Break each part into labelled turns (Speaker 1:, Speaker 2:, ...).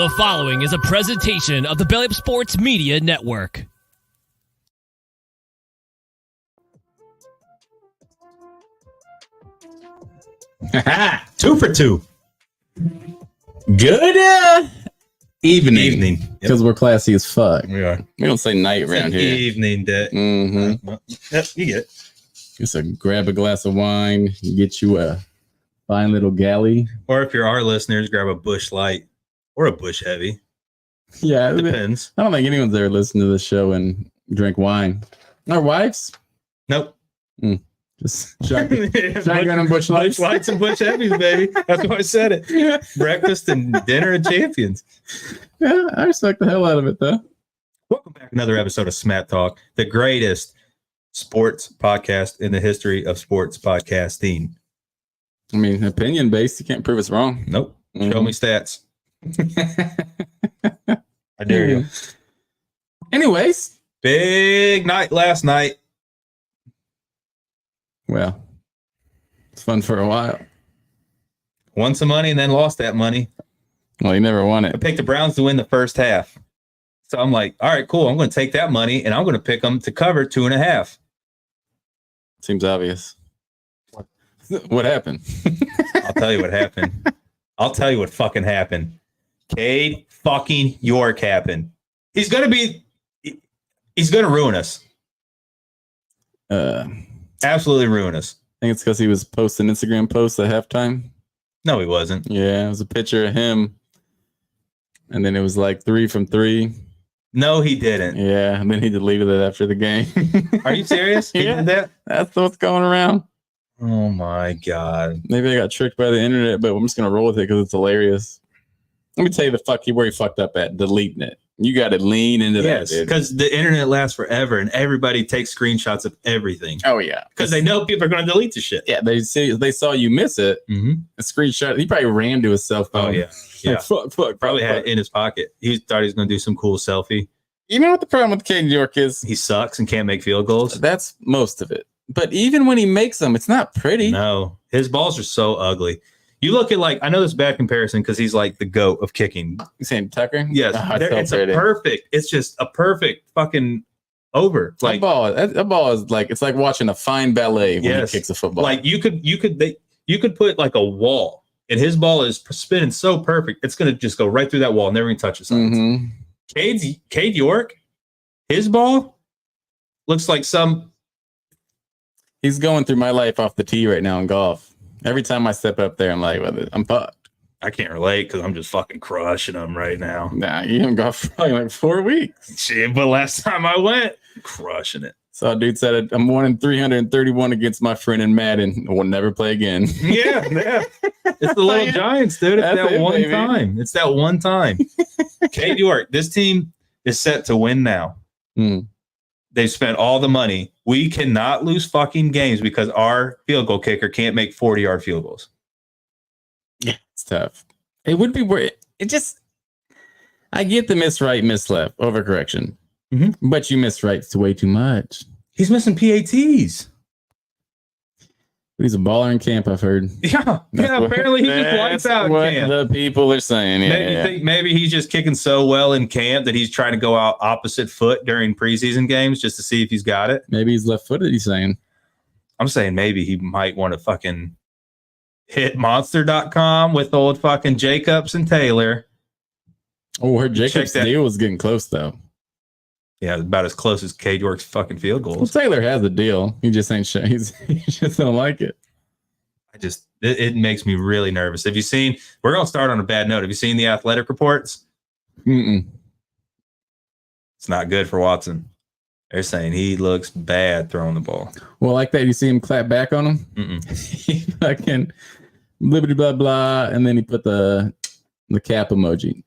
Speaker 1: The following is a presentation of the Belly Up Sports Media Network.
Speaker 2: Two for two.
Speaker 3: Good
Speaker 2: Evening.
Speaker 3: Because we're classy as fuck.
Speaker 2: We are.
Speaker 3: We don't say night around here.
Speaker 2: Evening day.
Speaker 3: Mm-hmm.
Speaker 2: Yep, you get it.
Speaker 3: Just grab a glass of wine, get you a fine little galley.
Speaker 2: Or if you're our listeners, grab a Bush Light or a Bush Heavy.
Speaker 3: Yeah,
Speaker 2: It depends.
Speaker 3: I don't think anyone's ever listened to the show and drink wine. Our wives?
Speaker 2: Nope.
Speaker 3: Just shotgun and Bush Lights.
Speaker 2: Bush Lights and Bush Heavies, baby. That's why I said it. Breakfast and dinner of champions.
Speaker 3: Yeah, I respect the hell out of it, though.
Speaker 2: Welcome back to another episode of Smat Talk, the greatest sports podcast in the history of sports podcasting.
Speaker 3: I mean, opinion based. You can't prove it's wrong.
Speaker 2: Nope. Show me stats. I dare you.
Speaker 3: Anyways.
Speaker 2: Big night last night.
Speaker 3: Well, it's fun for a while.
Speaker 2: Won some money and then lost that money.
Speaker 3: Well, you never won
Speaker 2: I
Speaker 3: it.
Speaker 2: picked the Browns to win the first half. So I'm like, all right, cool. I'm going to take that money and I'm going to pick them to cover 2.5.
Speaker 3: Seems obvious. What happened?
Speaker 2: I'll tell you what happened. I'll tell you what fucking happened. Cade fucking York happened. He's going to ruin us. Absolutely ruin us.
Speaker 3: I think it's because he was posting Instagram posts at halftime.
Speaker 2: No, he wasn't.
Speaker 3: Yeah, it was a picture of him. And then it was like 3 from 3.
Speaker 2: No, he didn't.
Speaker 3: Yeah, and then he deleted it after the game.
Speaker 2: Are you serious? He
Speaker 3: Yeah.
Speaker 2: did that?
Speaker 3: That's what's going around.
Speaker 2: Oh, my God.
Speaker 3: Maybe I got tricked by the internet, but I'm just going to roll with it because it's hilarious. Let me tell you where he fucked up at, deleting it. You got to lean into that, dude.
Speaker 2: Because the internet lasts forever and everybody takes screenshots of everything.
Speaker 3: Oh, yeah.
Speaker 2: Because they know people are going to delete the shit.
Speaker 3: Yeah, they saw you miss it.
Speaker 2: Mm-hmm.
Speaker 3: A screenshot. He probably ran to his cell phone.
Speaker 2: Oh, yeah. Yeah.
Speaker 3: Fuck.
Speaker 2: Probably had it in his pocket. He thought he was going to do some cool selfie.
Speaker 3: You know what the problem with Cade York is?
Speaker 2: He sucks and can't make field goals.
Speaker 3: That's most of it. But even when he makes them, it's not pretty.
Speaker 2: No, his balls are so ugly. You look at I know this is a bad comparison because he's like the GOAT of kicking.
Speaker 3: You saying Tucker?
Speaker 2: Yes, it's just a perfect fucking over.
Speaker 3: That ball is like, it's like watching a fine ballet when he kicks a football.
Speaker 2: Like you could put like a wall and his ball is spinning so perfect. It's going to just go right through that wall and never even touch the sides.
Speaker 3: Mm-hmm.
Speaker 2: Cade York, his ball looks like
Speaker 3: he's going through my life off the tee right now in golf. Every time I step up there, I'm like, I'm fucked.
Speaker 2: I can't relate because I'm just fucking crushing them right now.
Speaker 3: Nah, you haven't golfed for probably like 4 weeks.
Speaker 2: Shit, but last time I went, crushing it.
Speaker 3: So a dude said, I'm 1-in-331 against my friend in Madden. I will never play again.
Speaker 2: Yeah. It's the little Giants, dude. It's that one time. Cade York, this team is set to win now. They've spent all the money. We cannot lose fucking games because our field goal kicker can't make 40-yard field goals.
Speaker 3: Yeah, it's tough. It would be worth it. I get the miss right, miss left, overcorrection. Mm-hmm. But you miss right way too much.
Speaker 2: He's missing PATs.
Speaker 3: He's a baller in camp, I've heard.
Speaker 2: Apparently he just lights out
Speaker 3: what
Speaker 2: camp.
Speaker 3: The people are saying.
Speaker 2: Maybe he's just kicking so well in camp that he's trying to go out opposite foot during preseason games just to see if he's got it.
Speaker 3: Maybe he's left-footed, he's saying.
Speaker 2: I'm saying maybe he might want to fucking hit monster.com with old fucking Jacobs and Taylor.
Speaker 3: Oh, her Jacobs deal was getting close, though.
Speaker 2: Yeah, about as close as Cade York's fucking field goals.
Speaker 3: Well, Taylor has a deal. He just ain't sure. He just don't like it.
Speaker 2: It makes me really nervous. Have you seen? We're gonna start on a bad note. Have you seen the athletic reports?
Speaker 3: Mm-mm.
Speaker 2: It's not good for Watson. They're saying he looks bad throwing the ball.
Speaker 3: Well, like that, you see him clap back on him. He fucking liberty blah blah, and then he put the cap emoji.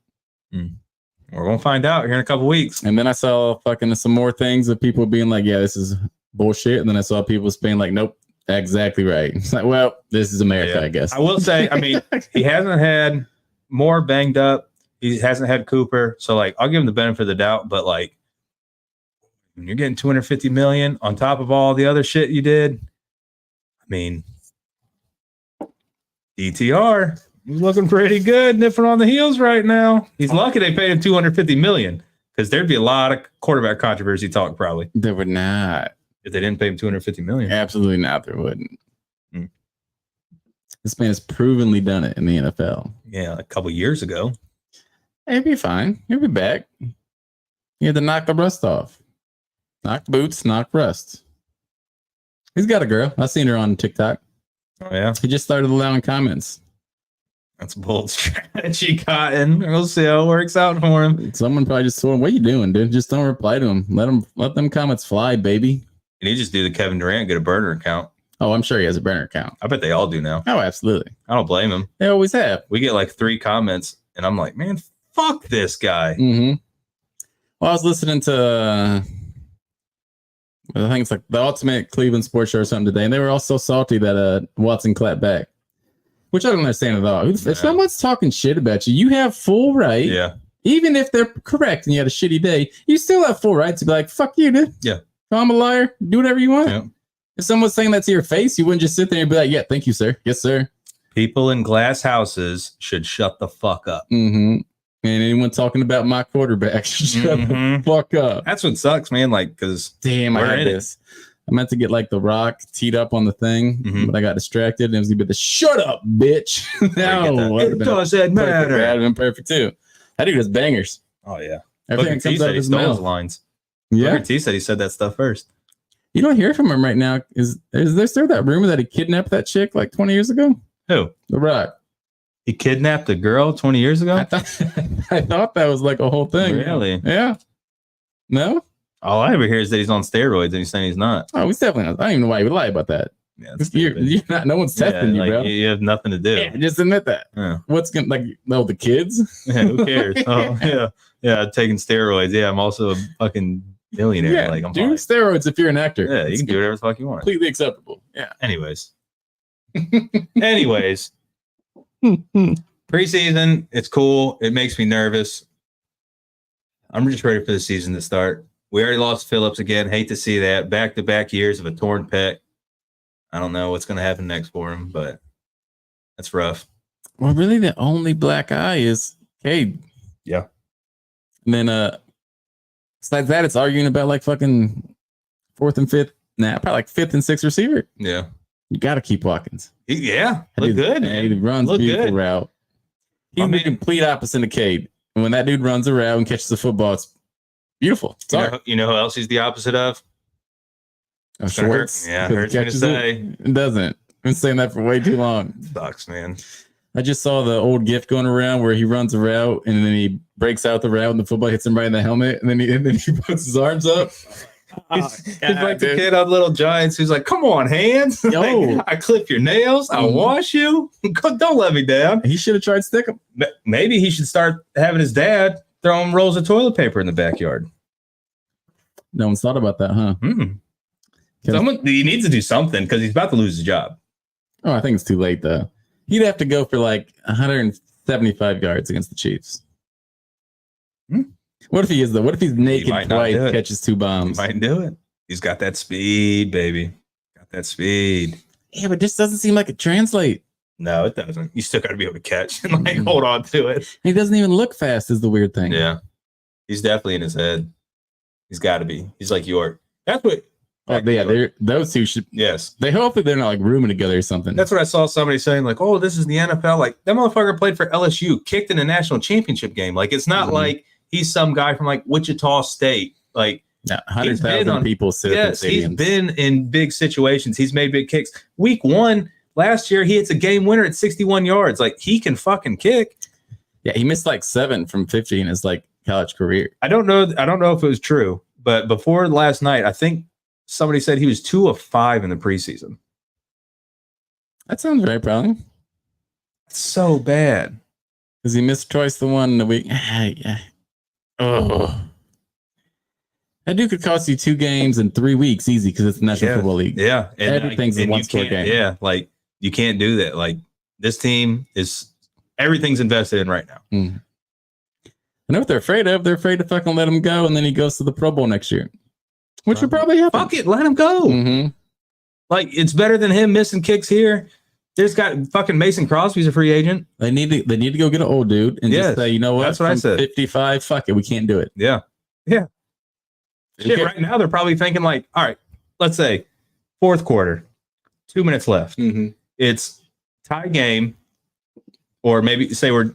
Speaker 2: We're gonna find out here in a couple weeks.
Speaker 3: And then I saw fucking some more things of people being like, "Yeah, this is bullshit." And then I saw people being like, "Nope, exactly right." It's like, well, this is America, I guess.
Speaker 2: I will say, I mean, he hasn't had more banged up. He hasn't had Cooper, so like, I'll give him the benefit of the doubt. But like, when you're getting $250 million on top of all the other shit you did, I mean, DTR. He's looking pretty good, nipping on the heels right now. He's lucky they paid him $250 million because there'd be a lot of quarterback controversy talk probably.
Speaker 3: There would not.
Speaker 2: If they didn't pay him $250 million.
Speaker 3: Absolutely not. There wouldn't. This man has provenly done it in the NFL.
Speaker 2: Yeah, a couple years ago.
Speaker 3: He'll be fine. He'll be back. He had to knock the rust off. Knock boots, knock rust. He's got a girl. I've seen her on TikTok.
Speaker 2: Oh, yeah?
Speaker 3: He just started allowing comments.
Speaker 2: That's a bold strategy, Cotton. We'll see how it works out for him.
Speaker 3: Someone probably just told him, "What are you doing, dude? Just don't reply to him. Let them comments fly, baby."
Speaker 2: You need to just do the Kevin Durant, get a burner account.
Speaker 3: Oh, I'm sure he has a burner account.
Speaker 2: I bet they all do now.
Speaker 3: Oh, absolutely.
Speaker 2: I don't blame him.
Speaker 3: They always have.
Speaker 2: We get like 3 comments, and I'm like, man, fuck this guy.
Speaker 3: Mm-hmm. Well, I was listening to, I think it's like the Ultimate Cleveland Sports Show or something today, and they were all so salty that Watson clapped back, which I don't understand at all. If someone's talking shit about you, you have full right.
Speaker 2: Yeah.
Speaker 3: Even if they're correct and you had a shitty day, you still have full right to be like, fuck you, dude.
Speaker 2: Yeah.
Speaker 3: Call him a liar. Do whatever you want.
Speaker 2: Yeah.
Speaker 3: If someone's saying that to your face, you wouldn't just sit there and be like, yeah, thank you, sir. Yes, sir.
Speaker 2: People in glass houses should shut the fuck up.
Speaker 3: Mm-hmm. And anyone talking about my quarterback should shut the fuck up.
Speaker 2: That's what sucks, man. Like, because
Speaker 3: damn, I had this. I meant to get like the Rock teed up on the thing, but I got distracted and it was gonna be the shut up, bitch. No,
Speaker 2: it doesn't matter.
Speaker 3: That would have been perfect too. That dude has bangers.
Speaker 2: Oh yeah.
Speaker 3: Everything comes out of his mouth.
Speaker 2: Lines.
Speaker 3: Yeah.
Speaker 2: Booker T said he said that stuff first.
Speaker 3: You don't hear from him right now. Is there still that rumor that he kidnapped that chick like 20 years ago?
Speaker 2: Who?
Speaker 3: The Rock.
Speaker 2: He kidnapped a girl 20 years ago?
Speaker 3: I thought that was like a whole thing.
Speaker 2: Really?
Speaker 3: Yeah. No?
Speaker 2: All I ever hear is that he's on steroids and he's saying he's not.
Speaker 3: Oh, he's definitely not. I don't even know why he would lie about that.
Speaker 2: Yeah,
Speaker 3: you're not, no one's testing you,
Speaker 2: like,
Speaker 3: bro.
Speaker 2: You have nothing to do.
Speaker 3: Yeah, just admit that.
Speaker 2: Yeah.
Speaker 3: What's going to, like, no, the kids?
Speaker 2: Yeah, who cares? Oh, yeah. Yeah, taking steroids. Yeah, I'm also a fucking millionaire.
Speaker 3: Yeah,
Speaker 2: like, I'm
Speaker 3: do
Speaker 2: fine.
Speaker 3: steroids if you're an actor.
Speaker 2: Yeah, you can do whatever the fuck you want.
Speaker 3: Completely acceptable. Yeah.
Speaker 2: Anyways. Preseason, it's cool. It makes me nervous. I'm just ready for the season to start. We already lost Phillips again. Hate to see that. Back-to-back years of a torn pec. I don't know what's going to happen next for him, but that's rough.
Speaker 3: Well, really, the only black eye is Cade.
Speaker 2: Yeah.
Speaker 3: And then, besides that, it's arguing about like fucking 4th and 5th. Nah, probably like 5th and 6th receiver.
Speaker 2: Yeah.
Speaker 3: You got to keep Watkins.
Speaker 2: Yeah. Look good.
Speaker 3: He runs a beautiful route. He's the complete opposite of Cade. And when that dude runs a route and catches the football, it's beautiful.
Speaker 2: You know who else he's the opposite of?
Speaker 3: Schwartz.
Speaker 2: Yeah, hurts me to say.
Speaker 3: It doesn't. I've been saying that for way too long.
Speaker 2: Sucks, man.
Speaker 3: I just saw the old GIF going around where he runs a route and then he breaks out the route and the football hits him right in the helmet and then he puts his arms up.
Speaker 2: He's like the kid on Little Giants who's like, come on, hands. Like, I clip your nails. I'll wash you. Don't let me down.
Speaker 3: He should have tried to stick him.
Speaker 2: Maybe he should start having his dad throw him rolls of toilet paper in the backyard.
Speaker 3: No one's thought about that, huh?
Speaker 2: He needs to do something because he's about to lose his job.
Speaker 3: Oh, I think it's too late, though. He'd have to go for like 175 yards against the Chiefs. What if he is, though? What if he's naked twice, catches 2 bombs?
Speaker 2: He might do it. He's got that speed, baby. Got that speed.
Speaker 3: Yeah, but it just doesn't seem like it translates.
Speaker 2: No, it doesn't. You still got to be able to catch and like hold on to it.
Speaker 3: He doesn't even look fast is the weird thing.
Speaker 2: Yeah. He's definitely in his head. He's got to be. He's like York. That's what.
Speaker 3: Oh, yeah, those two should.
Speaker 2: Yes.
Speaker 3: Hopefully they're not like rooming together or something.
Speaker 2: That's what I saw somebody saying, like, oh, this is the NFL. Like, that motherfucker played for LSU, kicked in a national championship game. Like, it's not like he's some guy from like Wichita State. Like
Speaker 3: 100,000 people sit at the stadiums.
Speaker 2: He's been in big situations. He's made big kicks. Week 1 last year, he hits a game winner at 61 yards. Like, he can fucking kick.
Speaker 3: Yeah, he missed like 7 from 50 in his like college career.
Speaker 2: I don't know if it was true, but before last night, I think somebody said he was 2 of 5 in the preseason.
Speaker 3: That sounds very probably.
Speaker 2: It's so bad.
Speaker 3: Because he missed twice the one in the week. Oh. That dude could cost you 2 games in 3 weeks easy because it's the National Football League.
Speaker 2: Yeah.
Speaker 3: And everything's a one-score game.
Speaker 2: Yeah. Like, you can't do that. Like, this team everything's invested in right now.
Speaker 3: Mm. I know what they're afraid of. They're afraid to fucking let him go, and then he goes to the Pro Bowl next year. Which would probably happen.
Speaker 2: Fuck it. Let him go.
Speaker 3: Mm-hmm.
Speaker 2: Like, it's better than him missing kicks here. There's got fucking Mason Crosby's a free agent.
Speaker 3: They need to go get an old dude and just say, you know what?
Speaker 2: That's what I said.
Speaker 3: 55, fuck it. We can't do it.
Speaker 2: Yeah. Yeah. Shit, right now they're probably thinking like, all right, let's say 4th quarter, 2 minutes left.
Speaker 3: Mm-hmm.
Speaker 2: It's tie game, or maybe say we're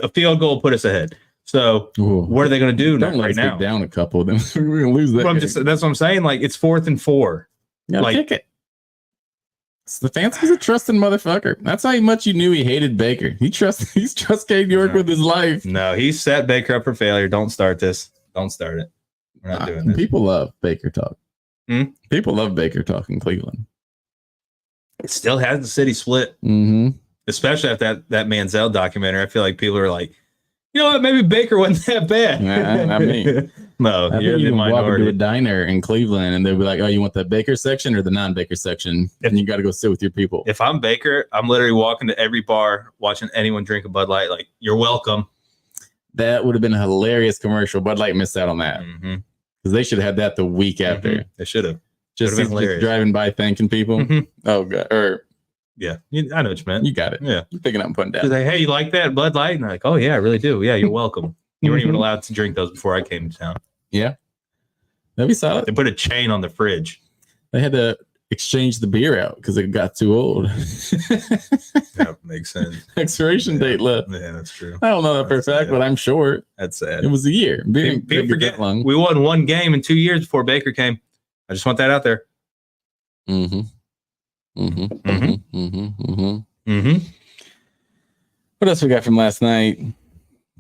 Speaker 2: a field goal put us ahead. So what are they going to do right now?
Speaker 3: Down a couple of them. We're going to lose that.
Speaker 2: That's what I'm saying. Like, it's 4th and 4.
Speaker 3: Like, kick it. Stefanski's a trusting motherfucker. That's how much you knew he hated Baker. He trusts Cade York with his life.
Speaker 2: No, he set Baker up for failure. Don't start this. Don't start it. We're not doing this.
Speaker 3: People love Baker talk. People love Baker talk in Cleveland.
Speaker 2: It still has the city split.
Speaker 3: Mm-hmm.
Speaker 2: Especially after that Manziel documentary. I feel like people are like, you know what? Maybe Baker wasn't that bad.
Speaker 3: Not me.
Speaker 2: No, you're the minority.
Speaker 3: Walk into a diner in Cleveland and they'll be like, "Oh, you want the Baker section or the non-Baker section?" And you got to go sit with your people.
Speaker 2: If I'm Baker, I'm literally walking to every bar, watching anyone drink a Bud Light. Like, you're welcome.
Speaker 3: That would have been a hilarious commercial. Bud Light missed out on that because they should have had that the week after.
Speaker 2: They should have.
Speaker 3: Just driving by thanking people. Oh god,
Speaker 2: yeah, I know what you meant.
Speaker 3: You got it.
Speaker 2: Yeah,
Speaker 3: you're picking up and putting down.
Speaker 2: Like, hey, you like that Bud Light? And I'm like, oh yeah, I really do. Yeah, you're welcome. You weren't even allowed to drink those before I came to town.
Speaker 3: Yeah, that'd be solid.
Speaker 2: They put a chain on the fridge.
Speaker 3: They had to exchange the beer out because it got too old.
Speaker 2: That makes sense.
Speaker 3: Expiration date left.
Speaker 2: Yeah, that's true.
Speaker 3: I don't know that for a fact, but I'm sure
Speaker 2: that's sad.
Speaker 3: It was a year.
Speaker 2: People forget we won 1 game in 2 years before Baker came. I just want that out there.
Speaker 3: What else we got from last night?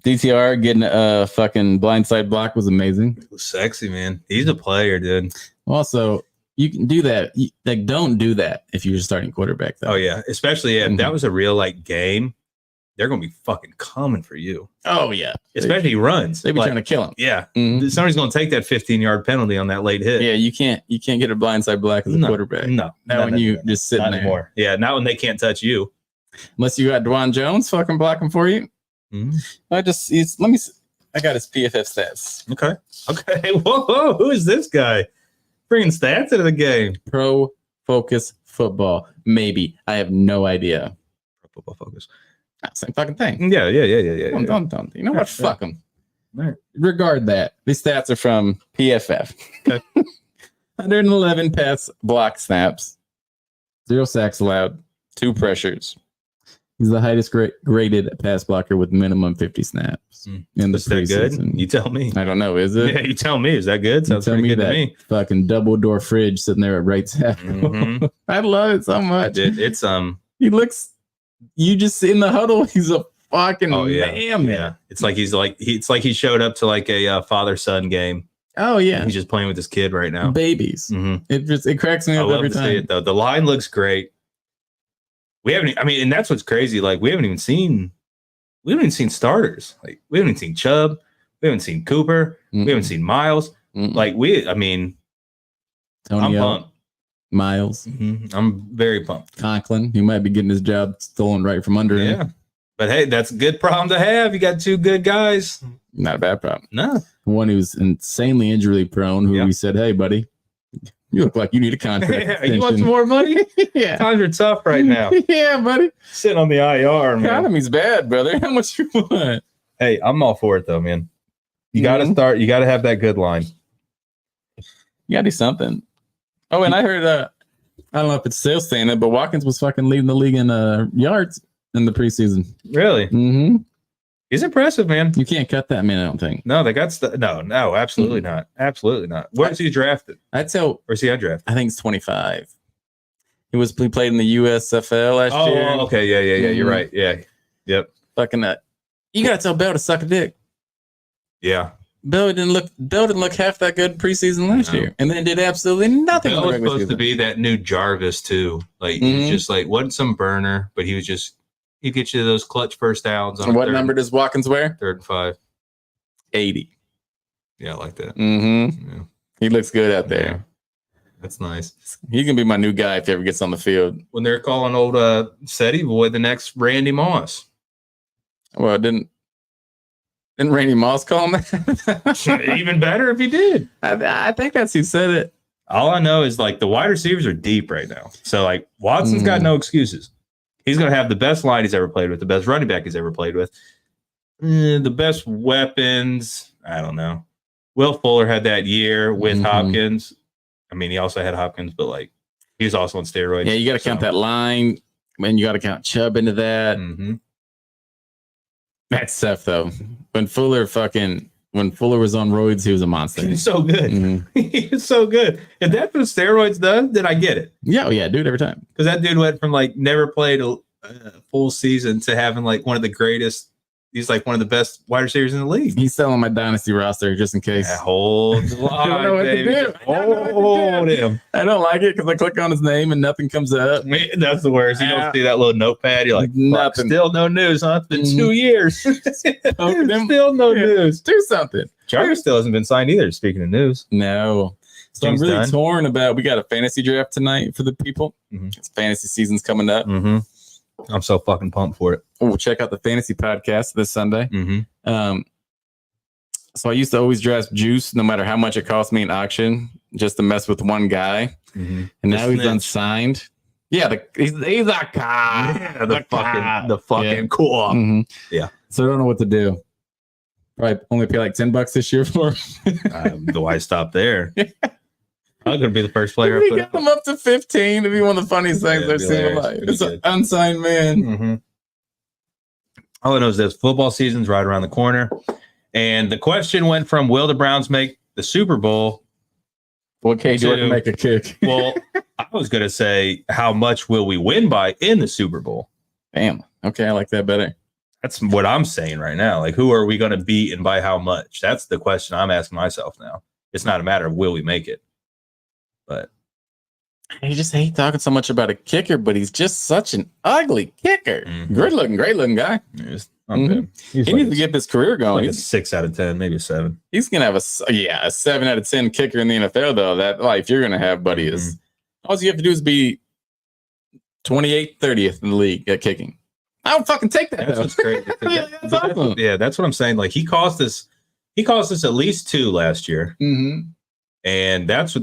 Speaker 3: DTR getting a fucking blindside block was amazing.
Speaker 2: It was sexy, man. He's a player, dude.
Speaker 3: Also, you can do that. Like, don't do that if you're starting quarterback, though.
Speaker 2: Oh yeah, especially if that was a real like game. They're gonna be fucking coming for you.
Speaker 3: Oh yeah,
Speaker 2: especially he runs.
Speaker 3: They be trying to kill him.
Speaker 2: Yeah, somebody's gonna take that 15-yard penalty on that late hit.
Speaker 3: Yeah, you can't get a blindside block as a quarterback.
Speaker 2: No,
Speaker 3: not when you just sitting there.
Speaker 2: Anymore. Yeah, not when they can't touch you.
Speaker 3: Unless you got Dwan Jones fucking blocking for you. I got his PFF stats.
Speaker 2: Okay. Whoa, who is this guy? Bringing stats into the game.
Speaker 3: Pro Focus Football. Maybe. I have no idea.
Speaker 2: Pro Football Focus.
Speaker 3: Same fucking thing.
Speaker 2: Yeah.
Speaker 3: Don't. You know what? Fuck them. Right. Regard that. These stats are from PFF.
Speaker 2: Okay.
Speaker 3: 111 pass block snaps. 0 sacks allowed. 2 pressures. He's the highest graded pass blocker with minimum 50 snaps. In the preseason.
Speaker 2: Good? You tell me.
Speaker 3: I don't know. Is it?
Speaker 2: Yeah, you tell me. Is that good? Sounds pretty good to me.
Speaker 3: Fucking double door fridge sitting there at right tackle. I love it so much.
Speaker 2: It's
Speaker 3: He looks. You just in the huddle. He's a fucking man.
Speaker 2: Yeah. It's like he showed up to like a father-son game.
Speaker 3: Oh yeah.
Speaker 2: He's just playing with his kid right now.
Speaker 3: Babies. It cracks me up every time. See it
Speaker 2: though. The line looks great. And that's what's crazy. Like, we haven't even seen starters. Like, we haven't even seen Chubb. We haven't seen Cooper. We haven't seen Miles. Like, I'm pumped.
Speaker 3: Miles.
Speaker 2: I'm very pumped.
Speaker 3: Conklin, he might be getting his job stolen right from under him.
Speaker 2: Yeah. But hey, that's a good problem to have. You got 2 good guys.
Speaker 3: Not a bad problem.
Speaker 2: No.
Speaker 3: One who's insanely injury prone, who we said, hey, buddy, you look like you need a contract.
Speaker 2: You want some more money?
Speaker 3: Yeah.
Speaker 2: Times are tough right now.
Speaker 3: Yeah, buddy.
Speaker 2: Sitting on the IR, man.
Speaker 3: Economy's bad, brother. How much you want?
Speaker 2: Hey, I'm all for it, though, man. You got to start. You got to have that good line.
Speaker 3: You got to do something. Oh, and I heard, I don't know if it's still saying it, but Watkins was fucking leading the league in yards in the preseason.
Speaker 2: Really? He's impressive, man.
Speaker 3: You can't cut that man, I don't think.
Speaker 2: No, they got no, absolutely not. Absolutely not. Where's he drafted?
Speaker 3: I'd say
Speaker 2: where's he undrafted?
Speaker 3: I think it's 25. He played in the USFL last year.
Speaker 2: Oh, okay, yeah. You're right. Yeah. Yep.
Speaker 3: Fucking that. You gotta tell Bell to suck a dick.
Speaker 2: Yeah.
Speaker 3: Bell didn't look half that good preseason last year, and then did absolutely nothing.
Speaker 2: Bell was supposed to be that new Jarvis too. Like he was just like wasn't some burner, but he'd get you those clutch first downs. On
Speaker 3: what number does Watkins wear?
Speaker 2: 3rd and 5.
Speaker 3: 80.
Speaker 2: Yeah, I like that.
Speaker 3: Mm-hmm. Yeah. He looks good out there.
Speaker 2: Yeah. That's nice.
Speaker 3: He can be my new guy if he ever gets on the field.
Speaker 2: When they're calling old Seti boy the next Randy Moss.
Speaker 3: Well, didn't Randy Moss call him that?
Speaker 2: Even better if he did.
Speaker 3: I think that's who said it.
Speaker 2: All I know is like the wide receivers are deep right now. So like Watson's got no excuses. He's going to have the best line he's ever played with, the best running back he's ever played with, the best weapons. I don't know. Will Fuller had that year with Hopkins. I mean, he also had Hopkins, but like he was also on steroids.
Speaker 3: Yeah, you got to count that line. Man, you got to count Chubb into that. That's tough though. When Fuller was on roids, he was a monster.
Speaker 2: He's so good. He was so good. If that's what steroids does, then I get it.
Speaker 3: Yeah, dude, every time.
Speaker 2: Because that dude went from like never played a full season to having like one of the greatest. He's like one of the best wide receivers in the league.
Speaker 3: He's still on my dynasty roster just in case.
Speaker 2: Hold on, baby. Hold him.
Speaker 3: I don't like it because I click on his name and nothing comes up.
Speaker 2: Man, that's the worst. You don't see that little notepad. You're like,
Speaker 3: nothing.
Speaker 2: Still no news, huh? It's been 2 years. Still no news.
Speaker 3: Do something.
Speaker 2: Chargers still hasn't been signed either. Speaking of news.
Speaker 3: No. So I'm really torn about. We got a fantasy draft tonight for the people. It's fantasy season's coming up.
Speaker 2: I'm so fucking pumped for it.
Speaker 3: Oh, check out the fantasy podcast this Sunday. So I used to always draft Juice, no matter how much it cost me in auction, just to mess with one guy. And now he's unsigned. Yeah, he's a cop.
Speaker 2: Yeah, the fucking cool. Yeah.
Speaker 3: So I don't know what to do. Probably only pay like $10 this year for him.
Speaker 2: Why stop there? I'm going to be the first player.
Speaker 3: We got him up to 15 to be one of the funniest things I've seen in life. It's an unsigned man.
Speaker 2: All I know is this football season's right around the corner. And the question went from will the Browns make the Super Bowl?
Speaker 3: Well, Cade York can make a kick.
Speaker 2: Well, I was going to say, how much will we win by in the Super Bowl?
Speaker 3: Damn. Okay, I like that better.
Speaker 2: That's what I'm saying right now. Like, who are we going to beat and by how much? That's the question I'm asking myself now. It's not a matter of will we make it. But
Speaker 3: I just hate talking so much about a kicker, but he's just such an ugly kicker. Great looking guy.
Speaker 2: He
Speaker 3: needs to get this career going.
Speaker 2: Like a 6 out of 10, maybe a 7.
Speaker 3: He's gonna have a 7 out of 10 kicker in the NFL though. That life you're gonna have, buddy, is all you have to do is be 28th, 30th in the league at kicking. I don't fucking take that.
Speaker 2: That's what's crazy.
Speaker 3: That's awesome.
Speaker 2: That's what I'm saying. Like he cost us at least 2 last year, and that's.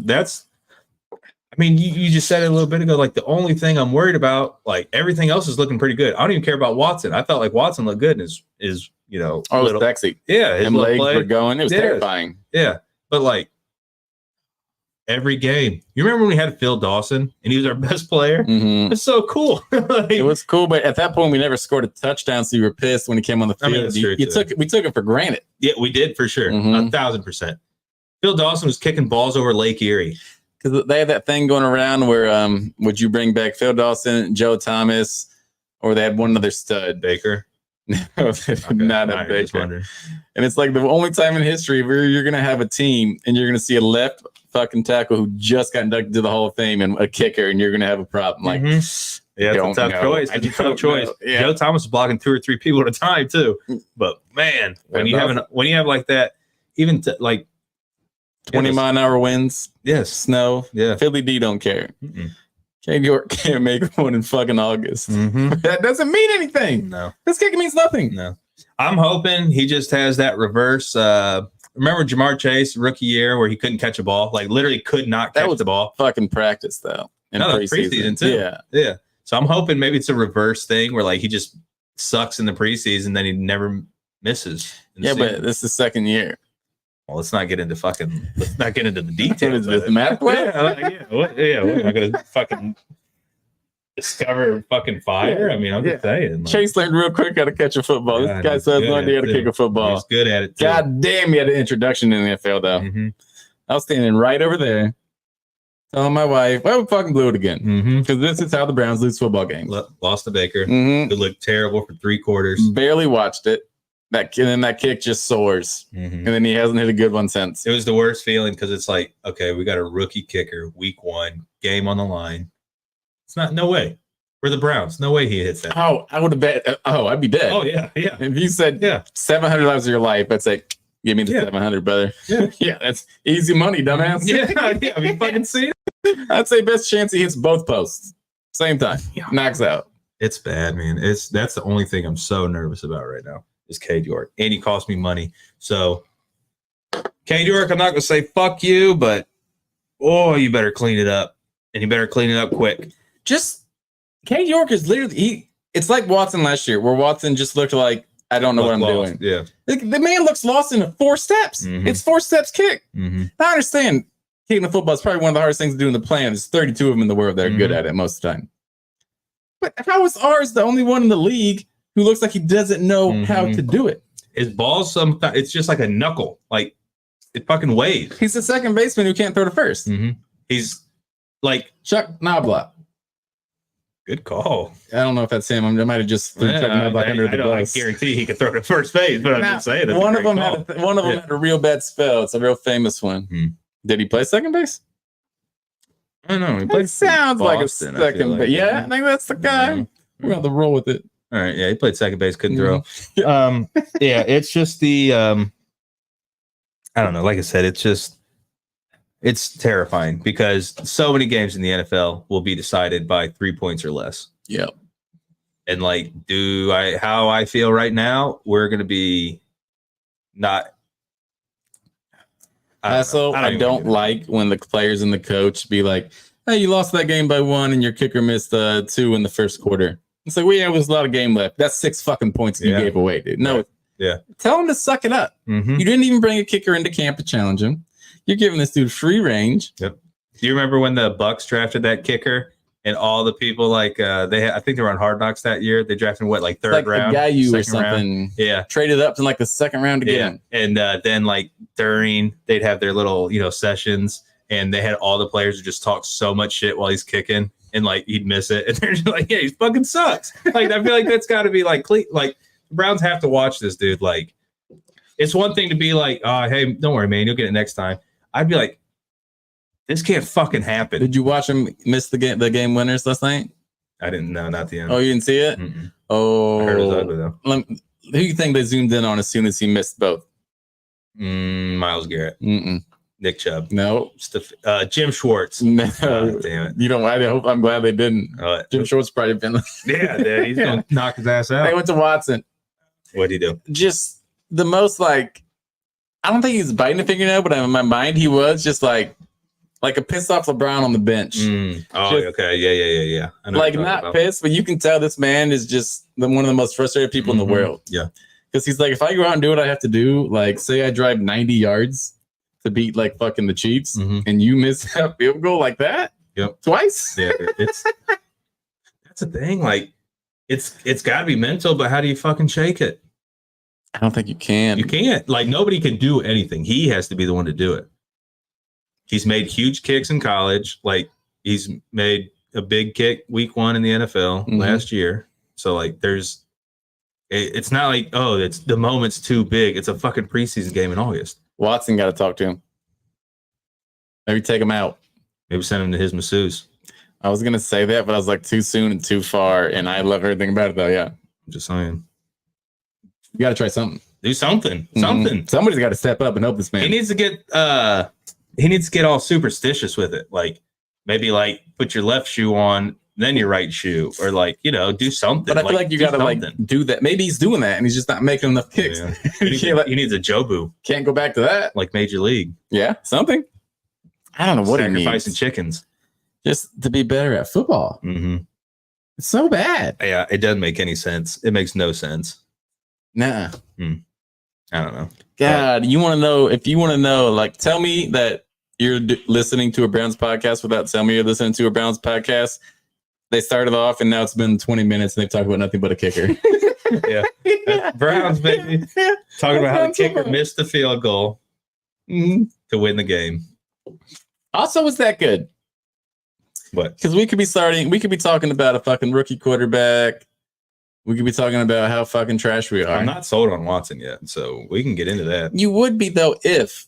Speaker 2: I mean, you just said it a little bit ago. Like the only thing I'm worried about, like everything else is looking pretty good. I don't even care about Watson. I felt like Watson looked good and is
Speaker 3: little sexy.
Speaker 2: Yeah,
Speaker 3: his legs were going. It was terrifying.
Speaker 2: Yeah, but like every game, you remember when we had Phil Dawson and he was our best player? It's so cool. Like,
Speaker 3: it was cool, but at that point we never scored a touchdown, so you were pissed when he came on the field.
Speaker 2: I mean,
Speaker 3: we took it for granted.
Speaker 2: Yeah, we did for sure, 1,000%. Phil Dawson was kicking balls over Lake Erie.
Speaker 3: Because they have that thing going around where would you bring back Phil Dawson, Joe Thomas, or they had one other stud?
Speaker 2: Baker.
Speaker 3: No, not a Baker. And it's like the only time in history where you're going to have a team and you're going to see a left fucking tackle who just got inducted to the Hall of Fame and a kicker, and you're going to have a problem. Like,
Speaker 2: yeah, it's a tough choice. It's a tough choice. Yeah. Joe Thomas is blocking 2 or 3 people at a time too. But man, when you have like that, even like
Speaker 3: 20-mile-an-hour winds.
Speaker 2: Yes.
Speaker 3: Snow.
Speaker 2: Yeah.
Speaker 3: Philly D don't care. Cade York can't make one in fucking August. That doesn't mean anything.
Speaker 2: No.
Speaker 3: This kick means nothing.
Speaker 2: No. I'm hoping he just has that reverse. Remember Jamar Chase, rookie year, where he couldn't catch a ball? Like literally could not catch the ball.
Speaker 3: Fucking practice though.
Speaker 2: Preseason too.
Speaker 3: Yeah.
Speaker 2: Yeah. So I'm hoping maybe it's a reverse thing where like he just sucks in the preseason, then he never misses.
Speaker 3: Yeah, but this is the second year.
Speaker 2: Well, let's not get into the details.
Speaker 3: Is this math?
Speaker 2: Yeah. We're not gonna fucking discover fucking fire. I mean, I'm just saying.
Speaker 3: Chase learned real quick how to catch a football. This guy still has no idea how to kick a football.
Speaker 2: He's good at it too.
Speaker 3: God damn, he had an introduction in the NFL though.
Speaker 2: Mm-hmm.
Speaker 3: I was standing right over there telling my wife, well, we fucking blew it again. Because this is how the Browns lose football games.
Speaker 2: Lost to Baker. It looked terrible for 3 quarters.
Speaker 3: Barely watched it. And then that kick just soars. And then he hasn't hit a good one since.
Speaker 2: It was the worst feeling because it's like, okay, we got a rookie kicker, week 1, game on the line. It's not, no way. We're the Browns. No way he hits that.
Speaker 3: Oh, I would have bet. Oh, I'd be dead.
Speaker 2: Oh, yeah.
Speaker 3: If you said 700 lives of your life, I'd say, give me the 700, brother. Yeah, that's easy money, dumbass.
Speaker 2: Yeah. I mean, fucking see it.
Speaker 3: I'd say best chance he hits both posts. Same time. Knocks out.
Speaker 2: It's bad, man. That's the only thing I'm so nervous about right now is Cade York. And he cost me money. So, Cade York, I'm not going to say fuck you, but, you better clean it up. And you better clean it up quick.
Speaker 3: Just, Cade York is literally, it's like Watson last year, where Watson just looked like, I don't know what I'm doing.
Speaker 2: Yeah.
Speaker 3: The man looks lost in 4 steps. It's 4 steps kick. I understand kicking the football is probably one of the hardest things to do in the plan. There's 32 of them in the world that are good at it most of the time. But how is ours the only one in the league who looks like he doesn't know how to do it?
Speaker 2: His ball's sometimes, it's just like a knuckle. Like, it fucking weighs.
Speaker 3: He's the second baseman who can't throw to first.
Speaker 2: He's like
Speaker 3: Chuck Knobloch.
Speaker 2: Good call.
Speaker 3: I don't know if that's him. I might have just threw Chuck Knobloch under the bus.
Speaker 2: I guarantee he could throw to first base, but I'm just saying.
Speaker 3: One of them had a real bad spell. It's a real famous one. Did he play second base?
Speaker 2: I don't know. He played
Speaker 3: sounds Boston, like a second base. Yeah, I think that's the guy. We're going to roll with it.
Speaker 2: All right. Yeah, he played second base, couldn't throw. It's just the I don't know. Like I said, it's terrifying because so many games in the NFL will be decided by 3 points or less.
Speaker 3: Yep.
Speaker 2: And like, how I feel right now, we're going to be not.
Speaker 3: I don't like when the players and the coach be like, hey, you lost that game by 1 and your kicker missed 2 in the first quarter. It's like, there was a lot of game left. That's 6 fucking points you gave away, dude. No.
Speaker 2: Yeah.
Speaker 3: Tell him to suck it up. You didn't even bring a kicker into camp to challenge him. You're giving this dude free range.
Speaker 2: Yep. Do you remember when the Bucks drafted that kicker and all the people I think they were on Hard Knocks that year. They drafted what, third round?
Speaker 3: Like Gayu or something.
Speaker 2: Round. Yeah.
Speaker 3: Traded up in the second round to get him.
Speaker 2: And then during, they'd have their little, sessions and they had all the players who just talk so much shit while he's kicking and he'd miss it. And they're just like, yeah, he fucking sucks. I feel like that's got to be the Browns have to watch this dude. It's one thing to be like, oh, hey, don't worry, man. You'll get it next time. I'd be like, this can't fucking happen.
Speaker 3: Did you watch him miss the game winners last night?
Speaker 2: I didn't know, not the end.
Speaker 3: Oh, you didn't see it? Oh,
Speaker 2: I heard it was ugly though.
Speaker 3: Who do you think they zoomed in on as soon as he missed both?
Speaker 2: Myles Garrett, Nick Chubb,
Speaker 3: no,
Speaker 2: Jim Schwartz.
Speaker 3: No,
Speaker 2: damn it.
Speaker 3: You don't. I'm glad they didn't. Jim Schwartz probably been.
Speaker 2: Yeah, dude, he's gonna knock his ass out.
Speaker 3: They went to Watson.
Speaker 2: What'd he do?
Speaker 3: Just the most I don't think he's biting a fingernail, but in my mind, he was just like a pissed off LeBron on the bench.
Speaker 2: Okay. Yeah. I know
Speaker 3: not pissed, but you can tell this man is just one of the most frustrated people in the world.
Speaker 2: Yeah.
Speaker 3: Because he's like, if I go out and do what I have to do, say I drive 90 yards to beat fucking the Chiefs and you miss that field goal like that twice.
Speaker 2: Yeah. That's the thing. It's got to be mental, but how do you fucking shake it?
Speaker 3: I don't think you can.
Speaker 2: You can't. Nobody can do anything. He has to be the one to do it. He's made huge kicks in college. He's made a big kick week 1 in the NFL last year. So it's not it's the moment's too big. It's a fucking preseason game in August.
Speaker 3: Watson got to talk to him. Maybe take him out.
Speaker 2: Maybe send him to his masseuse.
Speaker 3: I was going to say that, but I was too soon and too far. And I love everything about it though. Yeah.
Speaker 2: I'm just saying.
Speaker 3: You got to try something.
Speaker 2: Do something. Something.
Speaker 3: Somebody's got to step up and help this man.
Speaker 2: He needs to get all superstitious with it. Maybe put your left shoe on, then your right shoe, or do something.
Speaker 3: But I feel you got to do that. Maybe he's doing that and he's just not making enough kicks.
Speaker 2: Yeah. He needs a Jobu.
Speaker 3: Can't go back to that.
Speaker 2: Major League.
Speaker 3: Yeah, something. I don't know what he needs.
Speaker 2: Sacrificing chickens.
Speaker 3: Just to be better at football. It's so bad.
Speaker 2: Yeah, it doesn't make any sense. It makes no sense.
Speaker 3: Nah.
Speaker 2: I don't know.
Speaker 3: God, you want to know, if you want to know, tell me that you're listening to a Browns podcast without telling me you're listening to a Browns podcast. They started off, and now it's been 20 minutes, and they've talked about nothing but a kicker.
Speaker 2: Yeah. Browns, baby. Talking about how the kicker missed the field goal to win the game.
Speaker 3: Also, was that good?
Speaker 2: What?
Speaker 3: Because we could be talking about a fucking rookie quarterback. We could be talking about how fucking trash we are.
Speaker 2: I'm not sold on Watson yet, so we can get into that.
Speaker 3: You would be, though, if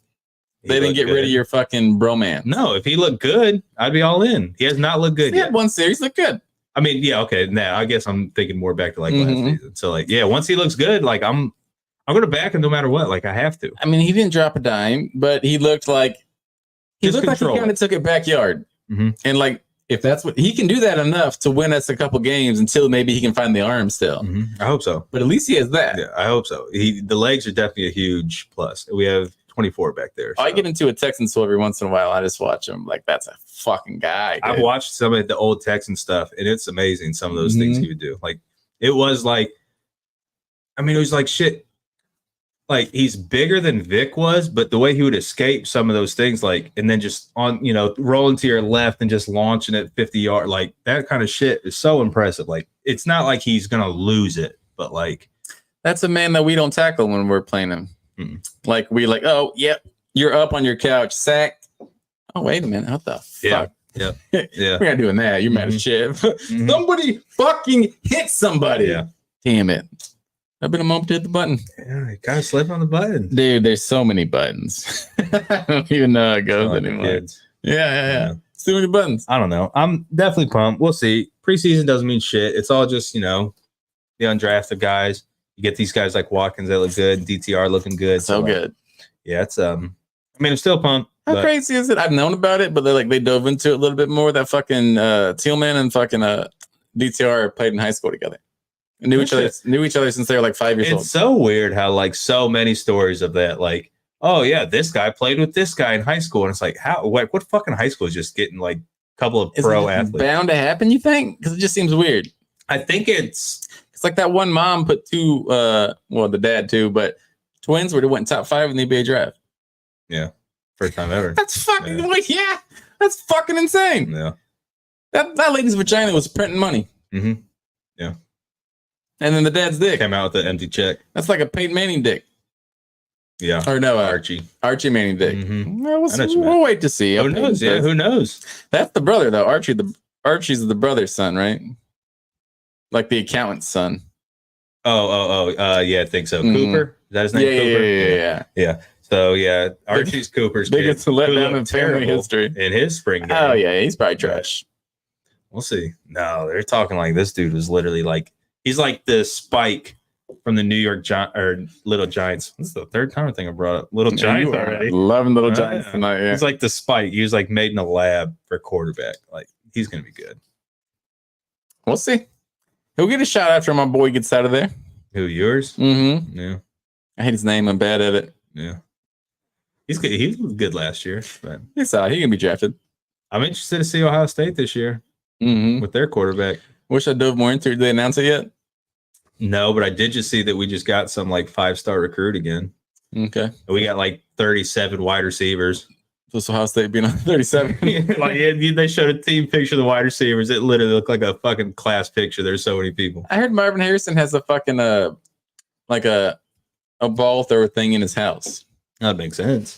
Speaker 3: they didn't get rid of your fucking bromance.
Speaker 2: No, if he looked good, I'd be all in. He has not looked good
Speaker 3: He
Speaker 2: yet.
Speaker 3: had one series look good.
Speaker 2: I mean, yeah, okay. Now I guess I'm thinking more back to like last season. So like, yeah, once he looks good, like I'm gonna back him no matter what. Like I have to.
Speaker 3: I mean, he didn't drop a dime, but he looked like he kind of took it backyard. And like, if that's what he can do, that enough to win us a couple games until maybe he can find the arm still.
Speaker 2: I hope so.
Speaker 3: But at least he has that.
Speaker 2: Yeah, I hope so. The legs are definitely a huge plus. We have 24 back there. So.
Speaker 3: I get into a Texan show every once in a while. I just watch him. Like, that's a fucking guy. Dude.
Speaker 2: I've watched some of the old Texan stuff, and it's amazing. Some of those things he would do. Like, it was like, I mean, it was like shit. Like, he's bigger than Vic was, but the way he would escape some of those things, like, and then just rolling to your left and just launching it 50 yards, like that kind of shit is so impressive. Like, it's not like he's gonna lose it, but like,
Speaker 3: that's a man that we don't tackle when we're playing him. Like, oh, yep, you're up on your couch, sack. Oh, wait a minute, what the fuck?
Speaker 2: Yeah.
Speaker 3: We're not doing that. You're mad as shit. Somebody fucking hit somebody.
Speaker 2: Yeah.
Speaker 3: Damn it. I've been a moment to hit the button.
Speaker 2: Yeah, you gotta slip on the button.
Speaker 3: Dude, there's so many buttons. I don't even know how it goes anymore. Yeah. Too many buttons.
Speaker 2: I don't know. I'm definitely pumped. We'll see. Preseason doesn't mean shit. It's all just, the undrafted guys. You get these guys like Watkins that look good, DTR looking good.
Speaker 3: So good.
Speaker 2: Yeah, it's I'm still pumped.
Speaker 3: How crazy is it? I've known about it, but they dove into it a little bit more. That fucking Tillman and fucking DTR played in high school together. And knew each other since they were like 5 years old.
Speaker 2: It's so weird how like so many stories of that, like, oh yeah, this guy played with this guy in high school, and it's like, what fucking high school is just getting like a couple of pro athletes?
Speaker 3: Bound to happen, you think? Because it just seems weird.
Speaker 2: I think it's
Speaker 3: like that one mom put two, the dad too, but twins would have went top 5 in the NBA draft.
Speaker 2: Yeah, first time ever.
Speaker 3: That's fucking that's fucking insane.
Speaker 2: Yeah,
Speaker 3: that lady's vagina was printing money.
Speaker 2: Yeah,
Speaker 3: and then the dad's dick
Speaker 2: came out with an empty check.
Speaker 3: That's like a Peyton Manning dick.
Speaker 2: Yeah,
Speaker 3: or no,
Speaker 2: Archie
Speaker 3: Manning dick. We'll wait to see.
Speaker 2: Who knows? Yeah, who knows?
Speaker 3: That's the brother though. Archie's the brother's son, right? Like the accountant's son.
Speaker 2: Yeah, I think so. Cooper? Is that his name? Cooper? Yeah. So yeah, Archie's Cooper's kid.
Speaker 3: Biggest letdown in family history
Speaker 2: in his spring game.
Speaker 3: Oh yeah, he's probably trash.
Speaker 2: We'll see. No, they're talking like this dude was literally like he's like the Spike from the New York Little Giants. This is the third time I think I brought up Little Giants already.
Speaker 3: Loving Little Giants tonight. Yeah.
Speaker 2: He's like the Spike. He was like made in a lab for quarterback. Like he's gonna be good.
Speaker 3: We'll see. He'll get a shot after my boy gets out of there.
Speaker 2: Who, yours?
Speaker 3: Yeah. I hate his name. I'm bad at it.
Speaker 2: Yeah. He's good. He was good last year, but
Speaker 3: he's out. He can be drafted.
Speaker 2: I'm interested to see Ohio State this year with their quarterback.
Speaker 3: Wish I dove more into it. Did they announce it yet?
Speaker 2: No, but I did just see that we just got some like 5-star recruit again.
Speaker 3: Okay.
Speaker 2: We got like 37 wide receivers.
Speaker 3: So Ohio State being on 37.
Speaker 2: They showed a team picture of the wide receivers. It literally looked like a fucking class picture. There's so many people.
Speaker 3: I heard Marvin Harrison has a fucking like a ball thrower thing in his house.
Speaker 2: That makes sense.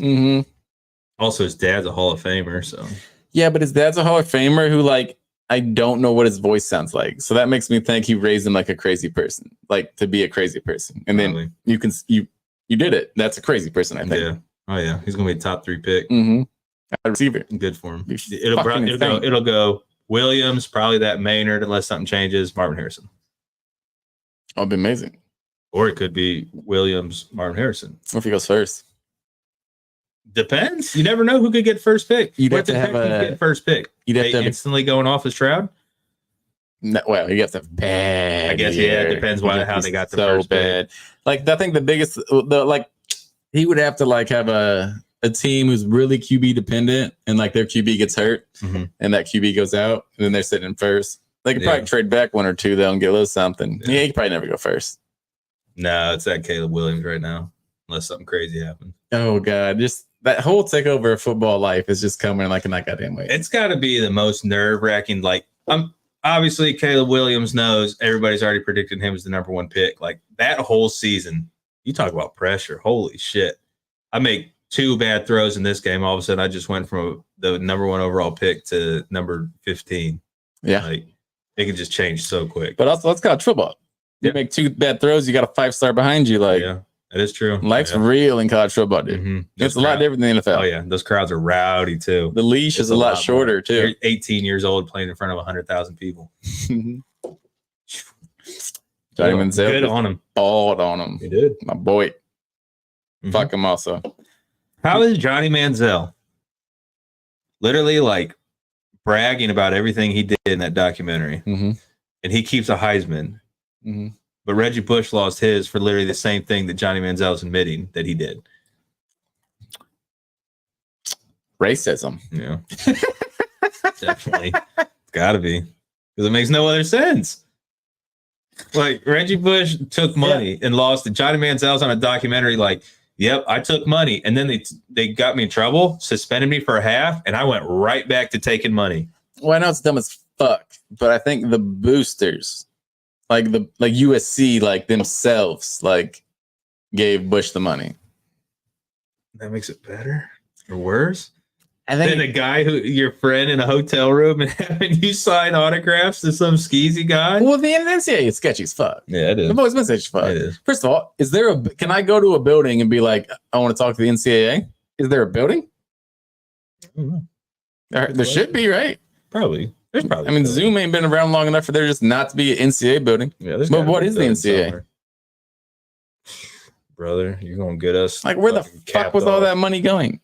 Speaker 2: Also, his dad's a Hall of Famer, so
Speaker 3: yeah, but his dad's a Hall of Famer who like I don't know what his voice sounds like. So that makes me think he raised him like a crazy person, like to be a crazy person. And then you did it. That's a crazy person, I think.
Speaker 2: Yeah. Oh yeah, he's gonna be a top 3 pick.
Speaker 3: Receiver,
Speaker 2: good for him. It'll go Williams, probably that Maynard, unless something changes. Marvin Harrison.
Speaker 3: Oh, it'd be amazing.
Speaker 2: Or it could be Williams, Marvin Harrison.
Speaker 3: What if he goes first?
Speaker 2: Depends. You never know who could get first pick.
Speaker 3: You'd have to get
Speaker 2: first pick.
Speaker 3: You'd have to
Speaker 2: instantly going off as Stroud.
Speaker 3: No, well, you have to have bad.
Speaker 2: I guess it depends how they got the first
Speaker 3: bad.
Speaker 2: Pick.
Speaker 3: Like I think the biggest, he would have to like have a team who's really QB dependent, and like their QB gets hurt, and that QB goes out, and then they're sitting in first. They could probably trade back 1 or 2 though and get a little something. Yeah, he could probably never go first.
Speaker 2: No, it's that Caleb Williams right now, unless something crazy happens.
Speaker 3: Oh God, just that whole takeover of football life is just coming like in that goddamn way.
Speaker 2: It's got to be the most nerve-wracking. Like I obviously Caleb Williams knows everybody's already predicted him as the number 1 pick. Like that whole season, you talk about pressure. Holy shit. I make 2 bad throws in this game. All of a sudden, I just went from the number 1 overall pick to number 15.
Speaker 3: Yeah.
Speaker 2: Like it can just change so quick.
Speaker 3: But also, let's college football. You make 2 bad throws, you got a 5-star behind you. Like,
Speaker 2: yeah, that is true.
Speaker 3: Life's real in college football, dude.
Speaker 2: Mm-hmm.
Speaker 3: It's a lot different than the NFL.
Speaker 2: Oh, yeah. Those crowds are rowdy, too.
Speaker 3: The leash is a lot shorter, too.
Speaker 2: You're 18 years old playing in front of 100,000 people.
Speaker 3: Johnny Manziel.
Speaker 2: Good on him.
Speaker 3: Balled on him.
Speaker 2: He did.
Speaker 3: My boy.
Speaker 2: Mm-hmm.
Speaker 3: Fuck him also.
Speaker 2: How is Johnny Manziel literally like bragging about everything he did in that documentary?
Speaker 3: Mm-hmm.
Speaker 2: And he keeps a Heisman.
Speaker 3: Mm-hmm.
Speaker 2: But Reggie Bush lost his for literally the same thing that Johnny Manziel is admitting that he did.
Speaker 3: Racism.
Speaker 2: Yeah. Definitely. It's got to be. Because it makes no other sense. Like, Reggie Bush took money and lost it. Johnny Manziel's on a documentary like, yep, I took money. And then they got me in trouble, suspended me for a half, and I went right back to taking money.
Speaker 3: Well, I know it's dumb as fuck, but I think the boosters, like USC, like themselves, like gave Bush the money.
Speaker 2: That makes it better or worse?
Speaker 3: I think
Speaker 2: Then a guy who your friend in a hotel room and having you sign autographs to some skeezy guy.
Speaker 3: Well, the NCAA is sketchy as fuck.
Speaker 2: Yeah, it is.
Speaker 3: I've always been sketchy as fuck.
Speaker 2: It is.
Speaker 3: First of all, can I go to a building and be like, I want to talk to the NCAA? Is there a building?
Speaker 2: I don't know.
Speaker 3: There should be, right?
Speaker 2: Probably. There's probably.
Speaker 3: I mean, Zoom ain't been around long enough for there just not to be an NCAA building.
Speaker 2: Yeah,
Speaker 3: but what is the NCAA?
Speaker 2: Somewhere. Brother, you're gonna get us.
Speaker 3: Like, where the fuck was all that money going?